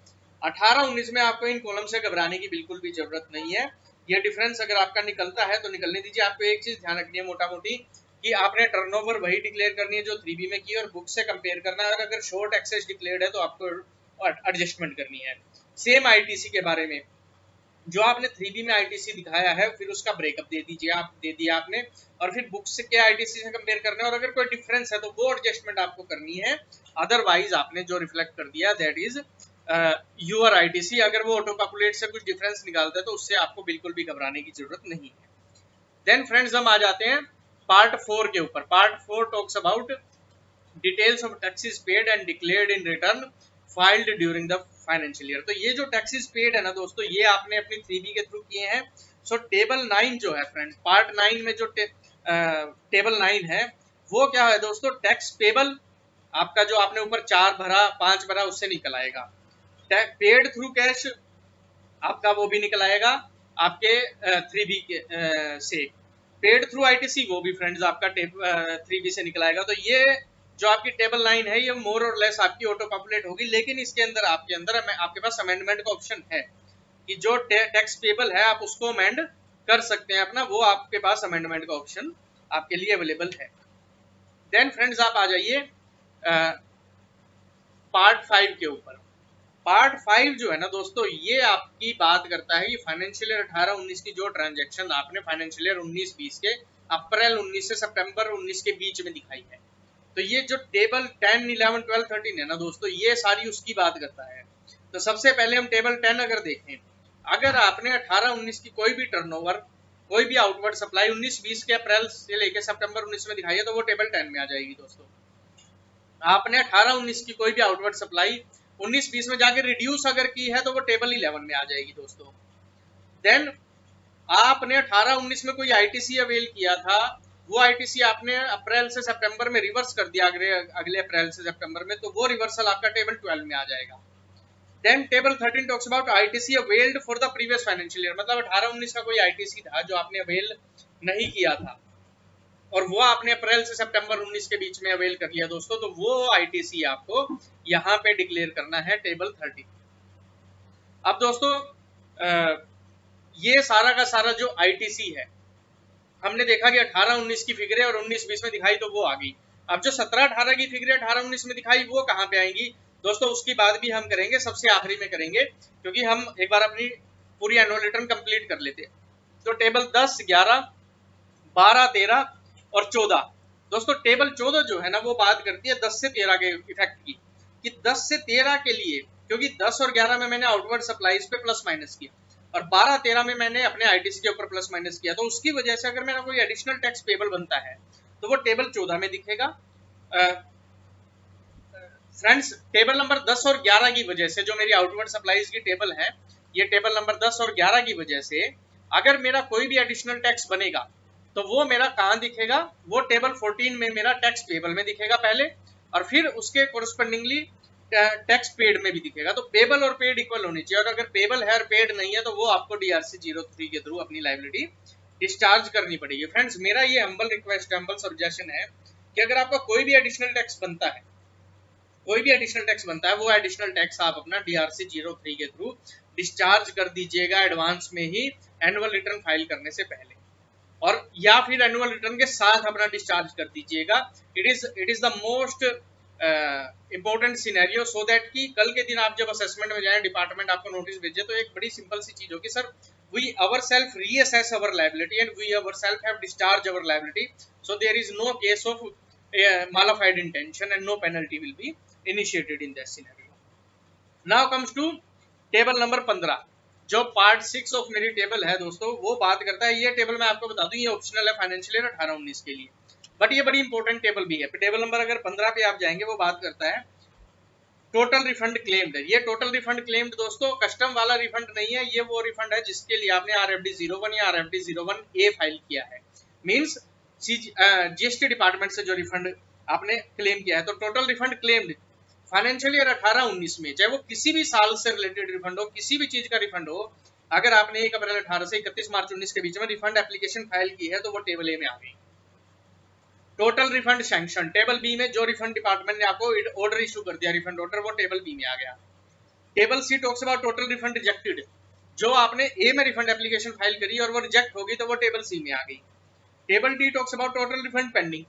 18-19 में आपको इन कॉलम से घबराने की बिल्कुल भी जरूरत नहीं है। ये डिफरेंस अगर आपका निकलता है तो निकलने दीजिए। आपको एक चीज ध्यान रखनी है मोटा मोटी कि आपने टर्नओवर वही डिक्लेयर करनी है जो 3B में की और बुक से कंपेयर करना है, और अगर शॉर्ट एक्सेस डिक्लेयर्ड है तो आपको एडजस्टमेंट करनी है। सेम आईटीसी के बारे में जो आपने 3B में आईटीसी दिखाया है फिर उसका ब्रेकअप दे दिया आपने, और फिर बुक से क्या आईटीसी से कंपेयर करना है, और अगर कोई डिफरेंस है तो वो एडजस्टमेंट आपको करनी है। अदरवाइज आपने जो रिफ्लेक्ट कर दिया दैट इज यूर आईटीसी। अगर वो ऑटो पॉपुलेट से कुछ डिफरेंस निकालता है तो उससे आपको बिल्कुल भी घबराने की जरूरत नहीं है। देन फ्रेंड्स हम आ जाते हैं पार्ट 4 के ऊपर। Part 4 talks about details of taxes paid and declared in return filed during the financial year. तो ये जो टैक्सेस पेड है ना दोस्तों ये आपने अपनी 3B के थ्रू किए हैं। सो टेबल 9 जो है फ्रेंड्स पार्ट 9 में जो टेबल 9 है वो क्या है दोस्तों, टैक्स पेबल आपका जो आपने ऊपर 4 भरा 5 भरा उससे निकल आएगा। पेड थ्रू कैश आपका वो भी निकल आएगा आपके 3B के से। पेड थ्रू आईटीसी वो भी फ्रेंड्स आपका 3B से निकल आएगा। तो ये जो आपकी टेबल 9 है ये मोर और लेस आपकी ऑटो पॉपुलेट होगी, लेकिन इसके अंदर आपके पास अमेंडमेंट का ऑप्शन है कि जो टैक्स पेबल है आप उसको अमेंड कर सकते हैं अपना, वो आपके पास अमेंडमेंट का ऑप्शन आपके लिए अवेलेबल है। देन फ्रेंड्स आप आ जाइए पार्ट 5 के ऊपर। पार्ट 5 जो है ना दोस्तों ये आपकी बात करता है कि फाइनेंशियल ईयर 18-19 की जो ट्रांजैक्शन आपने फाइनेंशियल ईयर 19-20 के अप्रैल 19 से सितंबर 19 के बीच में दिखाई है। तो ये जो टेबल 10, 11, 12, 13 है ना दोस्तों ये सारी उसकी बात करता है। तो सबसे पहले हम टेबल 10 अगर देखें, अगर आपने 18-19 की कोई भी टर्नओवर कोई भी आउटवर्ड सप्लाई 19-20 के अप्रैल से लेकर सितंबर 19 में दिखाई है तो वो टेबल 10 में आ जाएगी दोस्तों। आपने 18-19 की कोई भी आउटवर्ड सप्लाई 19-20 में जाके रिड्यूस अगर की है तो वो टेबल 11 में आ जाएगी दोस्तों। देन आपने 18-19 में कोई आईटीसी अवेल किया था, वो आईटीसी आपने अप्रैल से सितंबर में रिवर्स कर दिया अगले अप्रैल से सितंबर में, तो वो रिवर्सल आपका टेबल 12 में आ जाएगा। Then table 13 talks about ITC availed for the previous financial year, मतलब 18-19 का कोई आईटीसी था जो आपने अवेल नहीं किया था और वो आपने अप्रैल से सितंबर 19 के बीच में अवेल कर लिया दोस्तों, तो वो आईटीसी आपको यहाँ पे डिक्लेयर करना है टेबल 30। अब दोस्तों ये सारा का सारा जो आईटीसी है, हमने देखा कि 18-19 की फिगरें और 19-20 में दिखाई तो वो आ गई। अब जो 17-18 की फिगरें 18-19 में दिखाई वो कहाँ पे आएंगी दोस्तों, उसकी बात भी हम करेंगे, सबसे आखिरी में करेंगे, क्योंकि हम एक बार अपनी पूरी एनुअल रिटर्न कंप्लीट कर लेते हैं। तो टेबल 10, 11, 12, 13 और 14 दोस्तों, टेबल 14 जो है ना वो बात करती है 10 से 13 के इफेक्ट की, कि 10 से 13 के लिए, क्योंकि 10 और 11 में मैंने आउटवर्ड सप्लाईज पे प्लस माइनस किया और 12-13 में मैंने अपने आईटीसी के ऊपर प्लस माइनस किया, तो उसकी वजह से अगर मेरा कोई एडिशनल टैक्स पेबल बनता है तो वो टेबल 14 में दिखेगा। फ्रेंड्स, टेबल नंबर 10 और 11 की वजह से जो मेरी आउटवर्ड सप्लाईज की टेबल है, ये टेबल नंबर 10 और 11 की वजह से अगर मेरा कोई भी एडिशनल टैक्स बनेगा तो वो मेरा कहाँ दिखेगा, वो टेबल 14 में मेरा टैक्स पेबल में दिखेगा पहले, और फिर उसके कोरस्पोंडिंगली टैक्स पेड में भी दिखेगा। तो पेबल और पेड इक्वल होनी चाहिए, और अगर पेबल है और पेड नहीं है तो वो आपको DRC 03 के थ्रू अपनी लायबिलिटी डिस्चार्ज करनी पड़ेगी। फ्रेंड्स, मेरा ये हम्बल रिक्वेस्ट, हम्बल सजेशन है कि अगर आपका कोई भी एडिशनल टैक्स बनता है, कोई भी एडिशनल टैक्स बनता है, वो एडिशनल टैक्स आप अपना DRC 03 के थ्रू डिस्चार्ज कर दीजिएगा एडवांस में ही, एनुअल रिटर्न फाइल करने से पहले, और या फिर एनुअल रिटर्न के साथ अपना डिस्चार्ज कर दीजिएगा। It is the most important scenario, so that कि कल के दिन आप जब असेसमेंट में जाएं, डिपार्टमेंट आपको नोटिस भेजे, तो एक बड़ी सिंपल सी चीज होगी, sir we ourself reassess our liability and we ourself have discharged our liability, so there is no case of malified intention and no penalty will be initiated in that scenario. Now comes to table number 15, जो part 6 of मेरी table है दोस्तों, वो बात करता है, ये table मैं आपको बता दूं ये ऑप्शनल है फाइनेंशियल ईयर 18-19 के लिए, बट ये बड़ी इंपॉर्टेंट टेबल भी है। टेबल नंबर अगर 15 पे आप जाएंगे, वो बात करता है टोटल रिफंड क्लेम्ड। ये टोटल रिफंड क्लेम्ड दोस्तों कस्टम वाला रिफंड नहीं है, ये वो रिफंड है जिसके लिए आपने RFD 01 या RFD 01A फाइल किया है, मींस GST डिपार्टमेंट से जो रिफंड आपने क्लेम किया है। तो total refund claimed financial year 18-19 में, चाहे वो किसी भी साल से रिलेटेड रिफंड हो, किसी भी चीज का रिफंड हो, अगर आपने 1 अप्रैल 18 से 31 मार्च 19 के बीच में रिफंड एप्लीकेशन फाइल की है तो वो टेबल ए में आ गई। Total refund sanction, table B में जो रिफंड डिपार्टमेंट ने आपको ऑर्डर इशू कर दिया, रिफंड ऑर्डर, वो टेबल बी में आ गया। Table C talks about total refund rejected, जो आपने ए में रिफंड एप्लीकेशन फाइल करी और वो रिजेक्ट होगी तो वो टेबल सी में आ गई। Table D talks about total refund pending.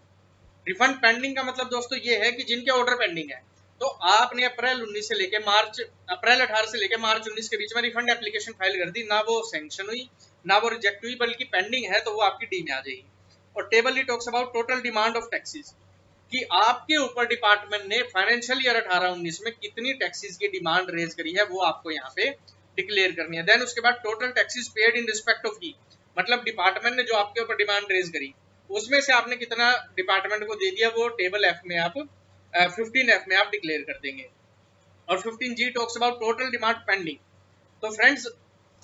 Refund pending का मतलब दोस्तों ये है कि जिनके ऑर्डर पेंडिंग है, तो आपने अप्रैल 18 से लेके मार्च 19 के बीच में रिफंड एप्लीकेशन फाइल कर दी, ना वो सैंक्शन हुई ना वो रिजेक्ट हुई, बल्कि पेंडिंग है, तो वो आपकी डी में आ जाएगी। और table E talks about total demand of taxes, कि आपके ऊपर डिपार्टमेंट ने फाइनेंशियल ईयर 18-19 में कितनी टैक्सेस की डिमांड रेज करी है, वो आपको यहाँ पे डिक्लेयर करनी है। देन उसके बाद total taxes paid in respect of की, मतलब डिपार्टमेंट ने जो आपके ऊपर डिमांड रेज करी उसमें से आपने कितना डिपार्टमेंट को दे दिया, वो टेबल एफ में आप 15F में आप डिक्लेयर कर देंगे। और 15G talks about total demand pending. तो फ्रेंड्स,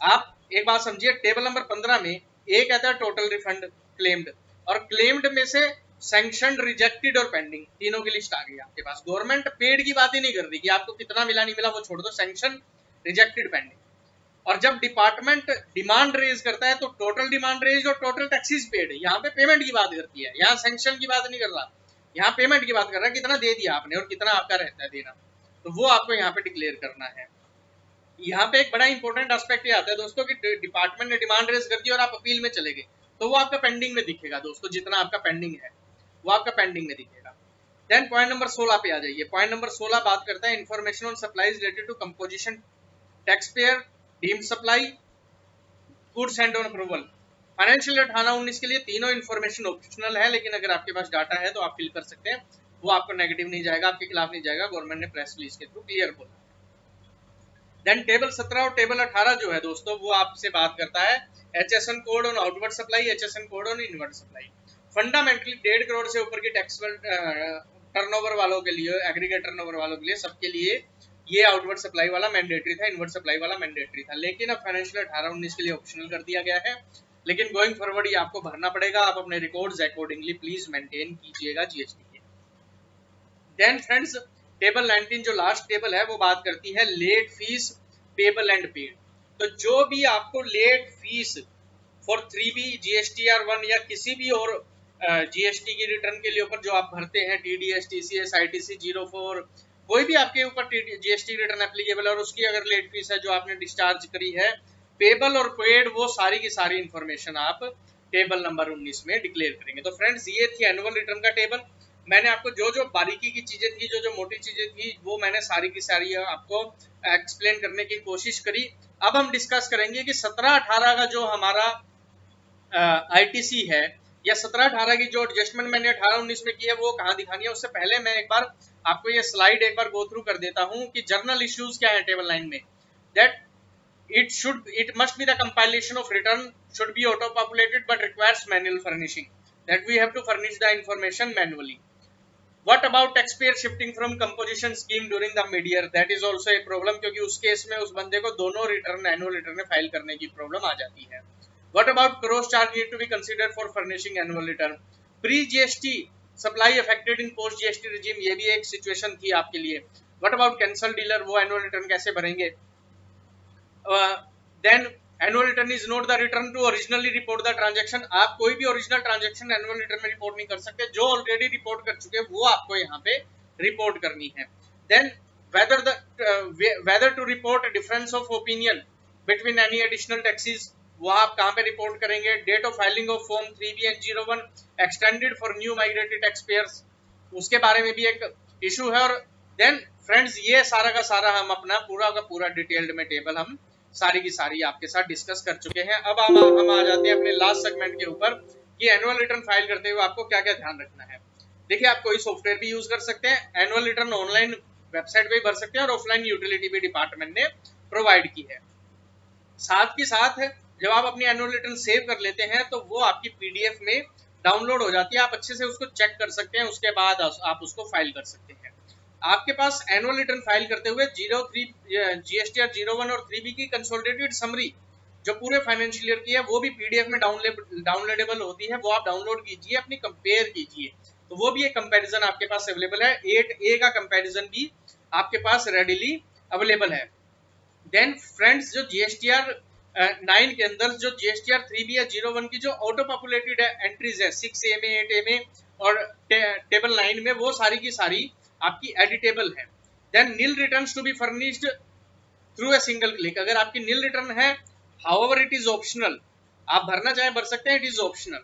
आप एक बात समझिए, टेबल नंबर 15 में एक कहता है टोटल रिफंड क्लेम्ड, और क्लेम्ड में से सैंक्शन, रिजेक्टेड और पेंडिंग तीनों की लिस्ट आ गई आपके पास। गवर्नमेंट पेड की बात ही नहीं कर रही कि आपको कितना मिला नहीं मिला, वो छोड़ दो, सैंक्शन, रिजेक्टेड, पेंडिंग। और जब डिपार्टमेंट डिमांड रेज करता है तो टोटल डिमांड रेज और टोटल टैक्सेस पेड, यहाँ पे पेमेंट की बात करती है, यहाँ सैंक्शन की बात नहीं कर रहा, यहाँ पेमेंट की बात कर रहा है, कितना दे दिया आपने और कितना आपका रहता है देना, तो वो आपको यहाँ पे डिक्लेयर करना है। यहाँ पे एक बड़ा इंपॉर्टेंट एस्पेक्ट ये आता है दोस्तों कि डिपार्टमेंट ने डिमांड रेज कर दी और आप अपील में चले गए, तो वो आपका पेंडिंग में दिखेगा दोस्तों, जितना आपका पेंडिंग है वो आपका पेंडिंग में दिखेगा। देन पॉइंट नंबर 16 पे आ जाइए। पॉइंट नंबर 16 बात करता है information on supplies related to composition, tax payer, deemed supply, goods and on approval. Financial year 18-19 के लिए तीनों इन्फॉर्मेशन ऑप्शनल है, लेकिन अगर आपके पास डाटा है तो आप फिल कर सकते हैं, वो आपको नेगेटिव नहीं जाएगा, आपके खिलाफ नहीं जाएगा, गवर्नमेंट ने प्रेस रिलीज के थ्रू क्लियर बोला। देन टेबल 17 और टेबल 18 जो है दोस्तों, वो आपसे बात करता है HSN code on outward supply, HSN code on inward supply. Fundamentally 1.5 crore से ऊपर की टैक्सेबल टर्नओवर वालों के लिए, एग्रीगेट टर्नओवर वालों के लिए, सबके लिए ये आउटवर्ड सप्लाई वाला मैंडेटरी था, इनवर्ड सप्लाई वाला मैंडेटरी था, लेकिन अब फाइनेंशियल 18-19 के लिए ऑप्शनल कर दिया गया है, लेकिन गोइंग फॉरवर्ड ये आपको भरना पड़ेगा। आप अपने रिकॉर्ड्स अकॉर्डिंगली प्लीज मेंटेन कीजिएगा GST के। देन फ्रेंड्स, टेबल 19 जो लास्ट टेबल है वो बात करती है late fees payable and paid. तो जो भी आपको late fees for 3B GSTR 1 या किसी भी और जीएसटी की रिटर्न के लिए ऊपर जो आप भरते हैं, टीडीएस, टीसीएस, आईटीसी 04, कोई भी आपके ऊपर जीएसटी रिटर्न एप्लीकेबल और उसकी अगर लेट फीस है जो आपने डिस्चार्ज करी है, पेबल और पेड, वो सारी की सारी इंफॉर्मेशन आप टेबल नंबर 19 में डिक्लेयर करेंगे। तो फ्रेंड्स ये थी एनुअल रिटर्न का टेबल। मैंने आपको जो जो बारीकी की चीजें थी, जो जो मोटी चीजें थी, वो मैंने सारी की सारी आपको एक्सप्लेन करने की कोशिश करी। अब हम डिस्कस करेंगे कि 17-18 का जो हमारा आईटीसी है या 17-18 की जो एडजस्टमेंट मैंने 18-19 में की है वो कहाँ दिखानी है। उससे पहले मैं एक बार आपको ये स्लाइड एक बार गो थ्रू कर देता हूँ कि जर्नल इश्यूज क्या है टेबल 9 में। That it must be the compilation of return should be auto populated but requires manual furnishing, that we have to furnish the information manually. What about taxpayer shifting from composition scheme during the mid year? That is also a problem, क्योंकि उस case में उस बंदे को दोनों return annual return file करने की problem आ जाती है। What about cross charge need to be considered for furnishing annual return? Pre GST supply affected in post GST regime, ये भी एक सिचुएशन थी आपके लिए। What about cancel dealer, वो एनुअल रिटर्न कैसे भरेंगे? Then annual return is not the return to originally report the transaction. आप कोई भी ओरिजिनल ट्रांजेक्शन एनुअल रिटर्न में रिपोर्ट नहीं कर सकते, जो ऑलरेडी रिपोर्ट कर चुके हैं वो आपको यहाँ पे रिपोर्ट करनी है। Then whether to report difference of opinion between any additional taxes, वो आप कहाँ पे रिपोर्ट करेंगे? Date of filing of form 3B and 01 extended for new migrated taxpayers, उसके बारे में भी एक इशू है। और देन फ्रेंड्स ये सारा का सारा हम अपना पूरा का पूरा डिटेल्ड में टेबल हम सारी की सारी आपके साथ डिस्कस कर चुके हैं। अब हम आ जाते हैं अपने लास्ट सेगमेंट के ऊपर कि एनुअल रिटर्न फाइल करते हुए आपको क्या क्या ध्यान रखना है। देखिए, आप कोई सॉफ्टवेयर भी यूज कर सकते हैं, एनुअल रिटर्न ऑनलाइन वेबसाइट पे भर सकते हैं और ऑफलाइन यूटिलिटी भी डिपार्टमेंट ने प्रोवाइड की है। साथ ही साथ जब आप अपनी एनुअल रिटर्न सेव कर लेते हैं तो वो आपकी पीडीएफ में डाउनलोड हो जाती है, आप अच्छे से उसको चेक कर सकते हैं, उसके बाद आप उसको फाइल कर सकते हैं। आपके पास एनुअल रिटर्न फाइल करते हुए 03 जीएसटी और 01 और 3B की कंसोलिडेटेड समरी जो पूरे फाइनेंशियल ईयर की है वो भी पीडीएफ में डाउनलोडेबल होती है, वो आप डाउनलोड कीजिए, अपनी कंपेयर कीजिए, तो वो भी एक कंपैरिजन आपके पास अवेलेबल है। 8A का कंपैरिजन भी आपके पास रेडिली अवेलेबल है। देन फ्रेंड्स, जो जीएसटीआर 9 के अंदर जो जीएसटीआर 3B या 01 की जो ऑटो पॉपुलेटेड एंट्रीज है 6A में, 8A में और टेबल 9 में, वो सारी की सारी आपकी एडिटेबल है। Then nil returns to be furnished through a single click, अगर आपकी नील रिटर्न है, हाउएवर इट इज ऑप्शनल, आप भरना चाहे भर सकते हैं, इट इज ऑप्शनल।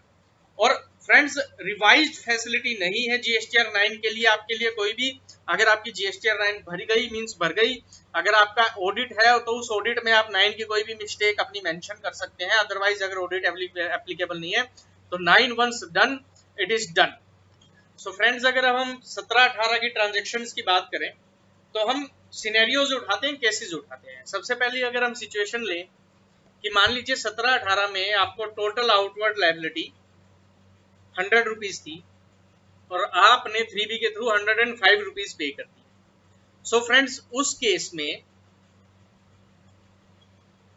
और फ्रेंड्स, रिवाइज्ड फैसिलिटी नहीं है जीएसटीआर 9 के लिए आपके लिए कोई भी। अगर आपकी जीएसटीआर 9 भर गई मींस भर गई, अगर आपका ऑडिट है तो उस ऑडिट में आप 9 की कोई भी मिस्टेक अपनी मेंशन कर सकते हैं, अदरवाइज अगर ऑडिट एप्लीकेबल नहीं है तो 9 once done it is done. So friends, अगर हम 17-18 की ट्रांजेक्शन्स की बात करें तो हम सिनेरियोज उठाते हैं, केसेस उठाते हैं। सबसे पहले अगर हम सिचुएशन लें कि मान लीजिए 17-18 में आपको टोटल आउटवर्ड लायबिलिटी 100 रुपीज थी और आपने 3B के थ्रू 105 रुपीज पे कर दी। सो फ्रेंड्स, उस केस में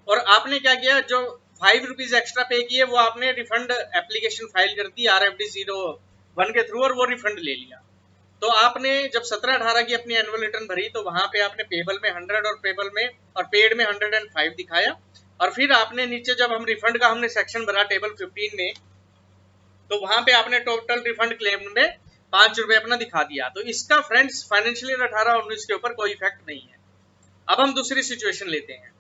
और आपने क्या किया, जो 5 रुपीज एक्स्ट्रा पे किए वो आपने रिफंड एप्लीकेशन फाइल कर दी RFD 01 के थ्रू और वो रिफंड ले लिया। तो आपने जब 17-18 की अपनी एनुअल रिटर्न भरी तो वहां पे आपने पेबल में 100 और पेबल में और पेड में 105 दिखाया, और फिर आपने नीचे जब हम रिफंड का हमने सेक्शन भरा टेबल 15 में, तो वहां पे आपने टोटल रिफंड क्लेम में 5 रुपए अपना दिखा दिया। तो इसका फ्रेंड्स फाइनेंशियल ईयर 18 और 19 के ऊपर कोई इफेक्ट नहीं है। अब हम दूसरी सिचुएशन लेते हैं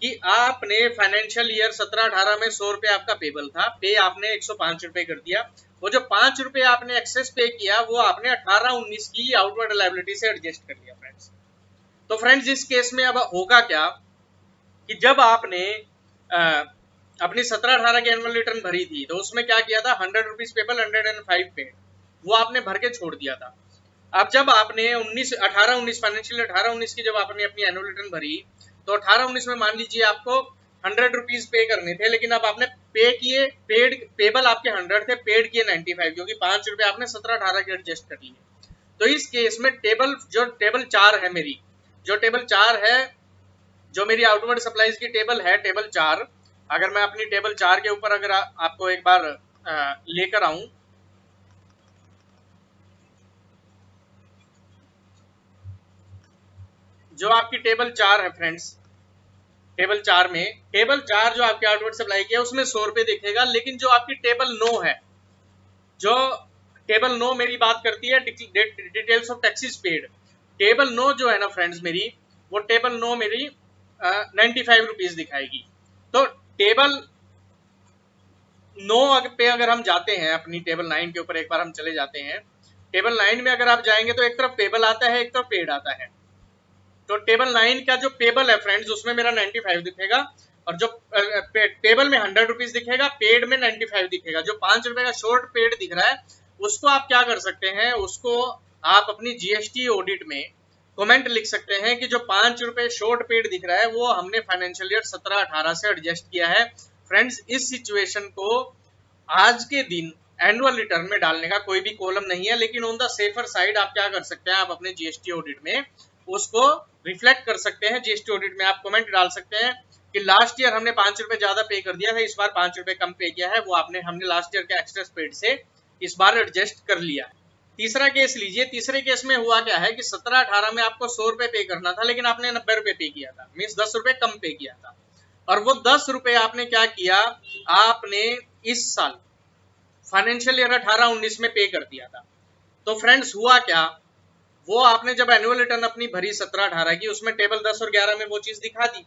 कि आपने फाइनेंशियल ईयर 17-18 में 100 रुपए आपका पेबल था, पे आपने 105 रुपए कर दिया, वो जो 5 रुपए आपने एक्सेस पे किया वो आपने 18-19 की आउटवर्ड लायबिलिटी से एडजस्ट कर लिया फ्रेंड्स। तो फ्रेंड्स, इस केस में अब होगा क्या कि जब आपने अपनी 17-18 की एनुअल रिटर्न भरी थी तो उसमें क्या किया था, 100 रुपीज पेबल 105 पे वो आपने भर के छोड़ दिया था। अब जब आपने 18-19 फाइनेंशियल 18-19 की जब आपने अपनी एनुअल रिटर्न भरी तो 18-19 में मान लीजिए आपको 100 रुपीज पे करने थे, लेकिन अब आपने पे किए, पेबल आपके 100 थे, पेड किए 95, क्योंकि 5 रुपए आपने 17-18 के एडजस्ट कर लिए। तो इस केस में टेबल 4 है मेरी, जो टेबल 4 है, जो मेरी आउटवर्ड सप्लाईज की टेबल है, टेबल 4, अगर मैं अपनी टेबल 4 के ऊपर अगर आपको एक बार लेकर आऊं, जो आपकी टेबल 4 है फ्रेंड्स, टेबल 4 में टेबल 4 जो आपके आउटवर्ड सप्लाई की है उसमें 100 रुपए दिखेगा, लेकिन जो आपकी टेबल 9 है, जो टेबल 9 मेरी बात करती है details of taxes paid. Table 9 जो है ना फ्रेंड्स मेरी, वो टेबल 9 मेरी 95 रुपीज दिखाएगी। तो टेबल 9 पे अगर हम जाते हैं, अपनी टेबल 9 के ऊपर एक बार हम चले जाते हैं, टेबल 9 में अगर आप जाएंगे तो एक तरफ टेबल आता है, एक तरफ पेड आता है। तो टेबल 9 का जो टेबल है फ्रेंड्स, उसमें मेरा 95 दिखेगा, और जो टेबल में 100 रुपीज दिखेगा, पेड में 95 दिखेगा। जो 5 रुपए का शॉर्ट पेड दिख रहा है, उसको आप क्या कर सकते हैं, उसको आप अपनी जीएसटी ऑडिट में कमेंट लिख सकते हैं कि जो 5 रुपए शॉर्ट पेड दिख रहा है वो हमने फाइनेंशियल ईयर 17-18 से एडजस्ट किया है। फ्रेंड्स, इस सिचुएशन को आज के दिन एनुअल रिटर्न में डालने का कोई भी कॉलम नहीं है, लेकिन ऑन द सेफर साइड आप क्या कर सकते हैं, आप अपने जीएसटी ऑडिट में उसको रिफ्लेक्ट कर सकते हैं। जीएसटी ऑडिट में आप कमेंट डाल सकते हैं कि लास्ट ईयर हमने 5 रुपए ज्यादा पे कर दिया था, इस बार 5 रुपए कम पे किया है, वो हमने लास्ट ईयर के एक्सेस पेड से इस बार एडजस्ट कर लिया है। तीसरा केस लीजिए। तीसरे केस में हुआ क्या है कि 17-18 में आपको 100 रुपए पे करना था, लेकिन आपने 90 रुपए पे किया था, मीन्स 10 रुपए कम पे किया था। और वो 10 रुपए आपने क्या किया, आपने इस साल फाइनेंशियल ईयर 18-19 में पे कर दिया था। तो फ्रेंड्स हुआ क्या, वो आपने जब एनुअल रिटर्न अपनी भरी 17-18 की, उसमें टेबल 10 और 11 में वो चीज दिखा दी।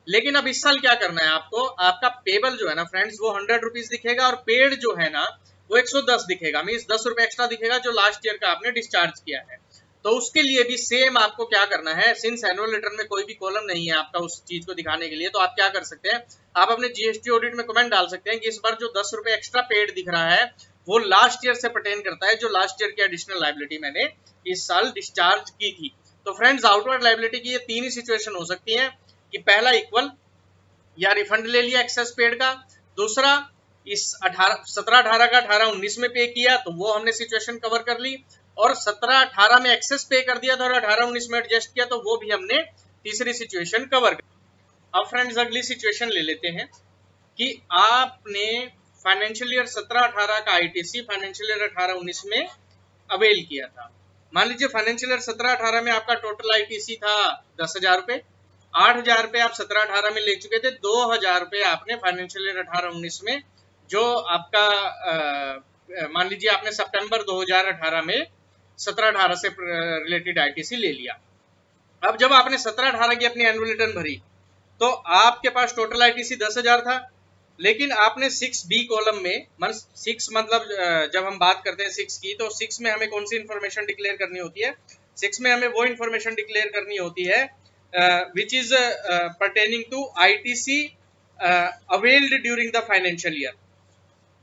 लेकिन अब इस साल क्या करना है आपको, आपका पेबल जो है ना फ्रेंड्स, वो 100 रुपीज दिखेगा, और पेड जो है ना वो 110 दिखेगा, मीन्स 10 रुपए एक्स्ट्रा दिखेगा जो लास्ट ईयर का आपने डिस्चार्ज किया है। तो उसके लिए भी सेम आपको क्या करना है, सिंस एनुअल रिटर्न में कोई भी कॉलम नहीं है आपका उस चीज को दिखाने के लिए, तो आप क्या कर सकते हैं, आप अपने जीएसटी ऑडिट में कमेंट डाल सकते हैं कि इस बार जो 10 रुपए एक्स्ट्रा पेड दिख रहा है वो लास्ट ईयर से पर्टेन करता है, जो लास्ट ईयर की एडिशनल लायबिलिटी मैंने इस साल डिस्चार्ज की थी। तो फ्रेंड्स, आउटवर्ड लायबिलिटी की ये 3 ही सिचुएशन हो सकती है कि पहला इक्वल या रिफंड ले लिया एक्सेस पेड का, दूसरा इस 17-18 का 18-19 में पे किया तो वो हमने सिचुएशन कवर कर ली, और 17-18 में एक्सेस पे कर दिया था और 18-19 में एडजस्ट किया तो वो भी हमने तीसरी सिचुएशन कवर कर। अब फ्रेंड्स, अगली सिचुएशन ले लेते हैं कि आपने फाइनेंशियल ईयर 17-18 का आईटीसी फाइनेंशियल ईयर 18-19 में अवेल किया था। मान लीजिए फाइनेंशियल ईयर 17-18 में आपका टोटल आईटीसी था 10,000 रुपए, 8,000 रुपए आप 17-18 में ले चुके थे, 2,000 रुपए आपने फाइनेंशियल ईयर 18-19 में जो आपका मान लीजिए आपने सितंबर 2018 में 17-18 से रिलेटेड आईटीसी ले लिया। अब जब आपने 17-18 की अपनी एनुअल रिटर्न भरी तो आपके पास टोटल आईटीसी 10,000 था, लेकिन आपने 6B कॉलम में, 6 मतलब जब हम बात करते हैं 6 की, तो 6 में हमें कौन सी इंफॉर्मेशन डिक्लेयर करनी होती है, 6 में हमें वो इंफॉर्मेशन डिक्लेयर करनी होती है which is pertaining to ITC availed during the financial year.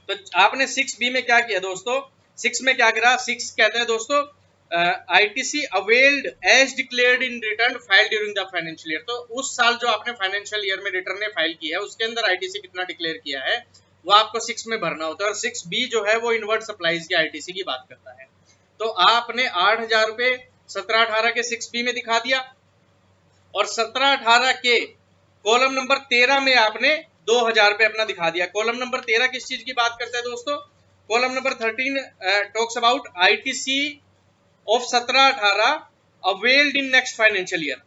तो आपने 6B में क्या किया दोस्तों, 6 में क्या करा, 6 कहते हैं दोस्तों ITC availed as declared in return file during the financial year. तो उस साल जो आपने फाइनेंशियल ईयर में रिटर्न फाइल किया है उसके अंदर आईटीसी कितना डिक्लेयर किया है वो आपको 6 में भरना होता है। और 6B जो है वो इनवर्ट सप्लाईज की आईटीसी की बात करता है। तो आपने 8,000 रुपए 17-18 के 6B में दिखा दिया, और 17-18 के कॉलम नंबर 13 में आपने 2,000 रुपए अपना दिखा दिया। कॉलम नंबर 13 किस चीज की बात करता है दोस्तों, column number 13 talks about ITC of 17-18 availed in next financial year,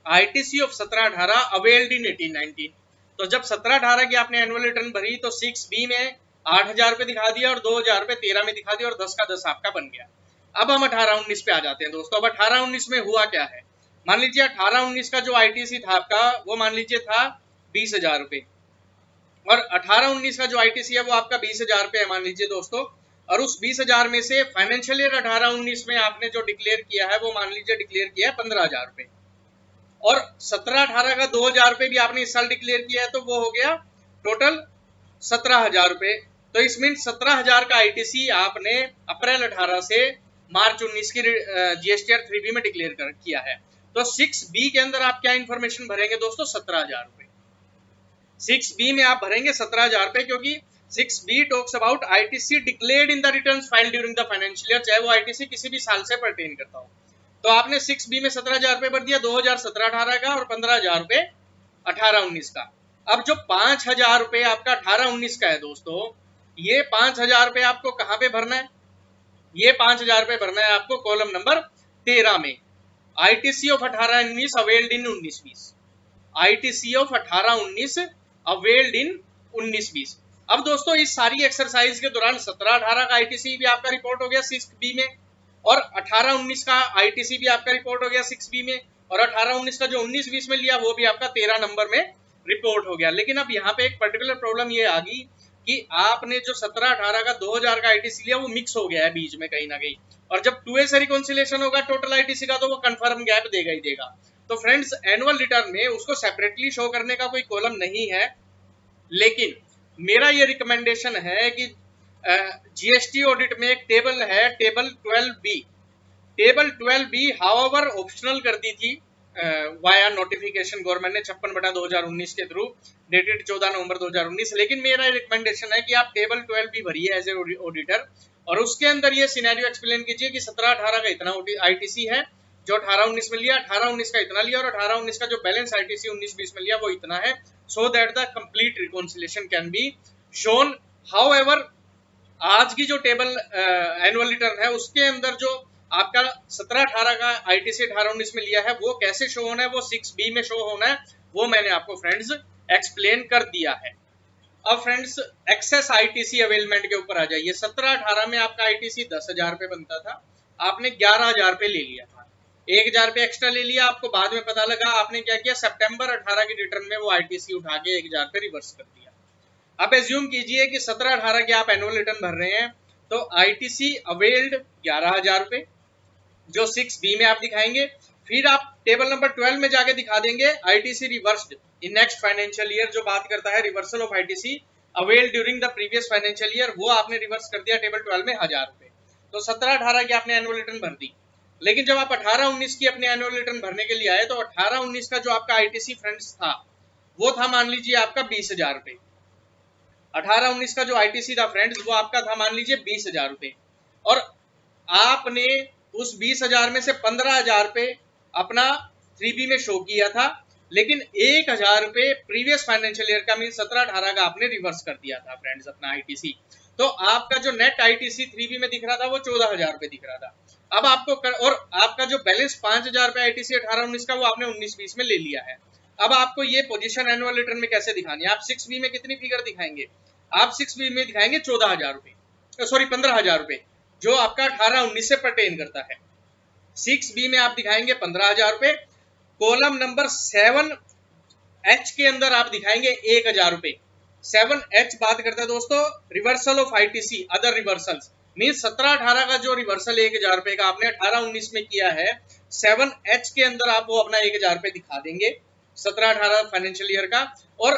ITC of 17-18 availed इन 18-19। तो जब 17-18 की आपने एनुअल रिटर्न भरी तो 6B में 8,000 रुपए दिखा दिया और 2,000 रुपए 13 में दिखा दिया, और 10 का 10 आपका बन गया। अब हम 18-19 पे आ जाते हैं दोस्तों। अब 18-19 में हुआ क्या है, मान लीजिए 18-19 का जो आईटीसी था आपका वो मान लीजिए था 20,000 रुपए, और 18-19 का जो आईटीसी है वो आपका 20,000 रुपए है मान लीजिए दोस्तों। और उस 20,000 में से फाइनेंशियल ईयर 18-19 में आपने जो डिक्लेयर किया है वो मान लीजिए डिक्लेयर किया है 15,000 रुपए, और 17-18 का 2,000 रुपए भी आपने इस साल डिक्लेयर किया है, तो वो हो गया टोटल 17,000 रुपए। तो इस मीन 17,000 का आईटीसी आपने अप्रैल 18 से मार्च 19 की जीएसटीआर 3B में डिक्लेयर किया है। तो 6B के अंदर आप क्या इंफॉर्मेशन भरेंगे दोस्तों, 17,000 रुपए। 6B में आप भरेंगे 17,000 रुपए, क्योंकि 6B talks about ITC declared in the returns filed during the financial year, चाहे वो आईटीसी किसी भी साल से पर्टेन करता हो। तो आपने 6B में 17,000 रुपए भर दिया, 2,000 17-18 का और 15,000 रुपए 18-19 का। अब जो 5,000 रुपए आपका 18-19 का है दोस्तों, ये 5,000 रुपए आपको कहां पे भरना है, ये 5,000 रुपए भरना है आपको कॉलम नंबर 13 में, ITC of 18-19 availed in 19-20, ITC of 18-19 availed इन 19-20। अब दोस्तों इस सारी एक्सरसाइज के दौरान 17-18 का आईटीसी भी आपका रिपोर्ट हो गया 6B में, और 18-19 का आईटीसी भी आपका रिपोर्ट हो गया 6B में, और 18-19 का जो 19-20 में लिया वो भी आपका 13 नंबर में रिपोर्ट हो गया। लेकिन अब यहाँ पे एक पर्टिकुलर प्रॉब्लम ये आ गई कि आपने जो 17-18 का 2000 का आईटीसी लिया वो मिक्स हो गया है बीच में कहीं ना कहीं, और जब 2A से रिकॉन्सिलेशन होगा टोटल आईटीसी का तो वो कंफर्म गैप देगा ही देगा। तो फ्रेंड्स एनुअल रिटर्न में उसको सेपरेटली शो करने का कोई कॉलम नहीं है, लेकिन मेरा ये रिकमेंडेशन है कि जीएसटी ऑडिट में एक टेबल है, table 12B। Table 12B however optional कर दी थी वाया नोटिफिकेशन गवर्नमेंट ने 56/2019 के थ्रू, डेटेड 14 नवंबर 2019। लेकिन मेरा रिकमेंडेशन है कि आप टेबल 12B भरिए एज ए ऑडिटर, और उसके अंदर ये सिनेरियो एक्सप्लेन कीजिए कि 17-18 का इतना आईटीसी है जो 18-19 में लिया, 18-19 का इतना लिया, और 18-19 का जो बैलेंस आईटीसी 19-20 में लिया वो इतना है, so that the complete reconciliation can be shown. However आज की जो टेबल एनुअल रिटर्न है उसके अंदर जो आपका 17-18 का आईटीसी 18-19 में लिया है वो कैसे शो होना है, वो 6B में शो होना है, वो मैंने आपको फ्रेंड्स एक्सप्लेन कर दिया है। अब फ्रेंड्स एक्सेस आईटीसी अवेलमेंट के ऊपर आ जाइए। 17-18 में आपका आईटीसी 10,000 रुपए बनता था, आपने 11,000 रुपए ले लिया था, 1,000 रुपए एक्स्ट्रा ले लिया। आपको बाद में पता लगा, आपने क्या किया, सितंबर 18 की रिटर्न में वो आईटीसी उठा के 1,000 रुपए रिवर्स कर दिया। अब एज्यूम कीजिए कि 17-18 के आप एनुअल रिटर्न भर रहे हैं, तो आईटीसी अवेल्ड 11,000 रुपए जो 6B में आप दिखाएंगे, फिर आप टेबल नंबर 12 में जाके दिखा देंगे ITC reversed in next financial year, जो बात करता है reversal of ITC avail during the previous financial year, वो आपने रिवर्स कर दिया टेबल 12 में 1,000 रुपए। तो 17-18 की आपने एनुअल रिटर्न भर दी। लेकिन जब आप 18-19 की अपने एनुअल रिटर्न भरने के लिए आए तो 18-19 का जो आपका आईटीसी फ्रेंड्स था वो था मान लीजिए आपका 20,000 रुपए। 18-19 का जो आईटीसी था फ्रेंड्स वो आपका था मान लीजिए 20,000 रुपए, और आपने उस 20,000 में से 15,000 रुपए अपना 3B में शो किया था, लेकिन 1,000 रुपए प्रीवियस फाइनेंशियल ईयर का मीन 17-18 का आपने रिवर्स कर दिया था फ्रेंड्स अपना आईटीसी। तो आपका जो नेट आईटीसी 3B में दिख रहा था वो 14,000 रुपए दिख रहा था। अब आपको और आपका जो बैलेंस 5,000 रुपए आईटीसी 18-19 का वो आपने 19-20 में ले लिया है। अब आपको ये पोजीशन एनुअल रिटर्न में कैसे दिखानी है, आप 6B में कितनी फिगर दिखाएंगे, आप 6B में दिखाएंगे 14,000 रुपए, सॉरी 15,000 रुपए, जो आपका 18-19 से परटेन करता है। 6B में आप दिखाएंगे 15,000 रुपए। कॉलम नंबर 7H के अंदर आप दिखाएंगे 1,000 रुपए। 7H बात करता है दोस्तों reversal of ITC other reversals, mean 17-18 का जो रिवर्सल 1,000 रुपए का आपने 18-19 में किया है, 7H के अंदर आप वो अपना 1,000 रुपए दिखा देंगे 17-18 फाइनेंशियल ईयर का। और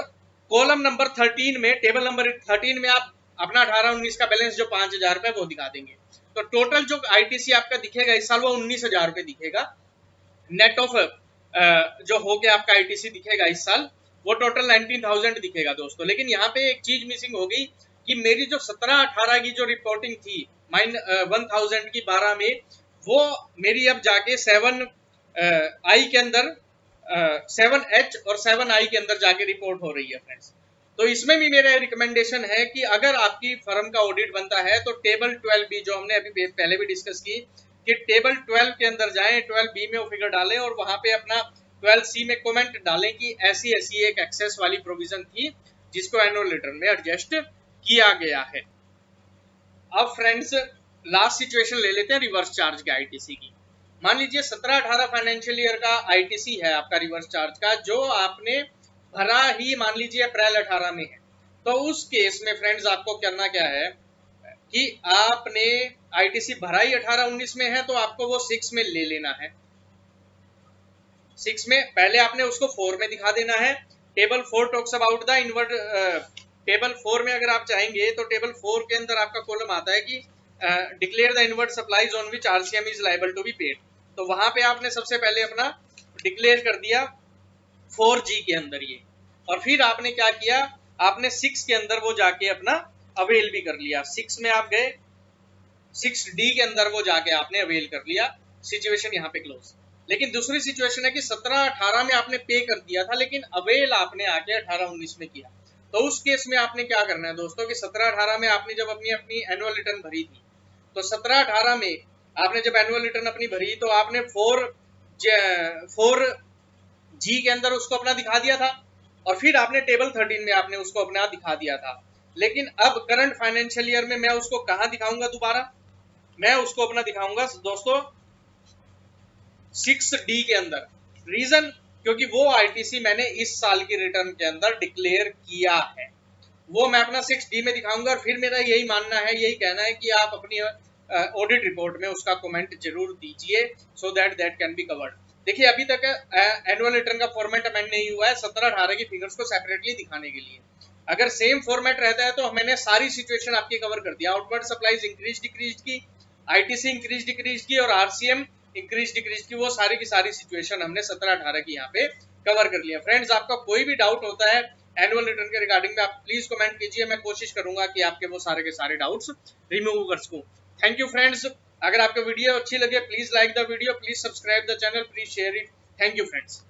कॉलम नंबर 13 में, टेबल नंबर 13 में आप अपना 18-19 का बैलेंस जो 5,000 रुपए वो दिखा देंगे। तो टोटल जो आईटीसी आपका दिखेगा इस साल वो 19,000 रुपए दिखेगा, नेट ऑफ जो हो गया आपका आईटीसी दिखेगा इस साल वो टोटल 19,000 दिखेगा दोस्तों। लेकिन यहाँ पे एक चीज मिसिंग हो गई कि मेरी जो 17-18 की जो रिपोर्टिंग थी 1,000 की 12 में, वो मेरी अब जाके 7I के अंदर 7H और 7I के अंदर जाके रिपोर्ट हो रही है फ्रेंड्स। तो इसमें भी मेरा रिकमेंडेशन है कि अगर आपकी फर्म का ऑडिट बनता है तो टेबल 12B जो हमने अभी पहले भी डिस्कस की कि टेबल 12 के अंदर जाएं, 12B में वो फिगर डालें और वहां पे अपना 12C में कमेंट डालें कि ऐसी ऐसी एक एक्सेस वाली प्रोविजन थी जिसको एनुअल रिटर्न में एडजस्ट किया गया है। अब फ्रेंड्स लास्ट सिचुएशन ले लेते हैं रिवर्स चार्ज के आईटीसी की। मान लीजिए 17-18 फाइनेंशियल ईयर का आईटीसी है आपका रिवर्स चार्ज का, जो आपने भरा ही मान लीजिए अप्रैल 18 में है। तो उस केस में फ्रेंड्स आपको करना क्या है कि आपने आईटीसी भरा ही 18-19 में है तो आपको वो 6 में ले लेना है। 6 में पहले आपने उसको 4 में दिखा देना है। Table 4 talks about the invert, table 4 में अगर आप चाहेंगे तो टेबल 4 के अंदर आपका कॉलम आता है कि declare the invert supplies on which RCM is liable to be paid. तो वहां पे आपने सबसे पहले अपना डिक्लेयर कर दिया 4G के अंदर ये, और फिर आपने क्या किया, आपने 6 के अंदर वो जाके अपना अवेल भी कर लिया। 6 में आप गए, 6D के अंदर वो जाके आपने अवेल कर लिया, सिचुएशन यहाँ पे क्लोज। लेकिन दूसरी सिचुएशन है कि 17-18 में आपने पे कर दिया था लेकिन अवेल आपने आके 18-19 में किया। तो उस केस में आपने क्या करना है दोस्तों कि 17-18 में आपने जब अपनी एनुअल रिटर्न भरी थी, तो 17-18 में आपने जब एनुअल रिटर्न अपनी भरी तो आपने 4G के अंदर उसको अपना दिखा दिया था, और फिर आपने टेबल 13 में आपने उसको अपना दिखा दिया था। लेकिन अब करंट फाइनेंशियल ईयर में मैं उसको कहां दिखाऊंगा दोबारा, मैं उसको अपना दिखाऊंगा दोस्तों 6D के अंदर। रीजन, क्योंकि वो आईटीसी मैंने इस साल की रिटर्न के अंदर डिक्लेयर किया है, वो मैं अपना 6D में दिखाऊंगा। और फिर मेरा यही मानना है, यही कहना है कि आप अपनी ऑडिट रिपोर्ट में उसका कमेंट जरूर दीजिए, so that that can be covered. देखिए अभी तक एनुअल रिटर्न का फॉर्मेट अमेंड नहीं हुआ है 17-18 की फिगर्स को सेपरेटली दिखाने के लिए। अगर सेम फॉर्मेट रहता है तो मैंने सारी सिचुएशन आपकी कवर कर दिया। आउटवर्ड सप्लाईज इंक्रीज डिक्रीज की, आईटीसी इंक्रीज डिक्रीज की और आरसीएम इंक्रीज डिक्रीज की, वो सारी की सारी सिचुएशन हमने 17-18 की यहाँ पे कवर कर लिया। फ्रेंड्स, आपका कोई भी डाउट होता है एनुअल रिटर्न के रिगार्डिंग में, आप प्लीज कमेंट कीजिए, मैं कोशिश करूंगा कि आपके वो सारे के सारे डाउट्स रिमूव कर सकूं। Thank you friends. अगर आपको वीडियो अच्छी लगे please like the video, please subscribe the channel, please share it. Thank you friends.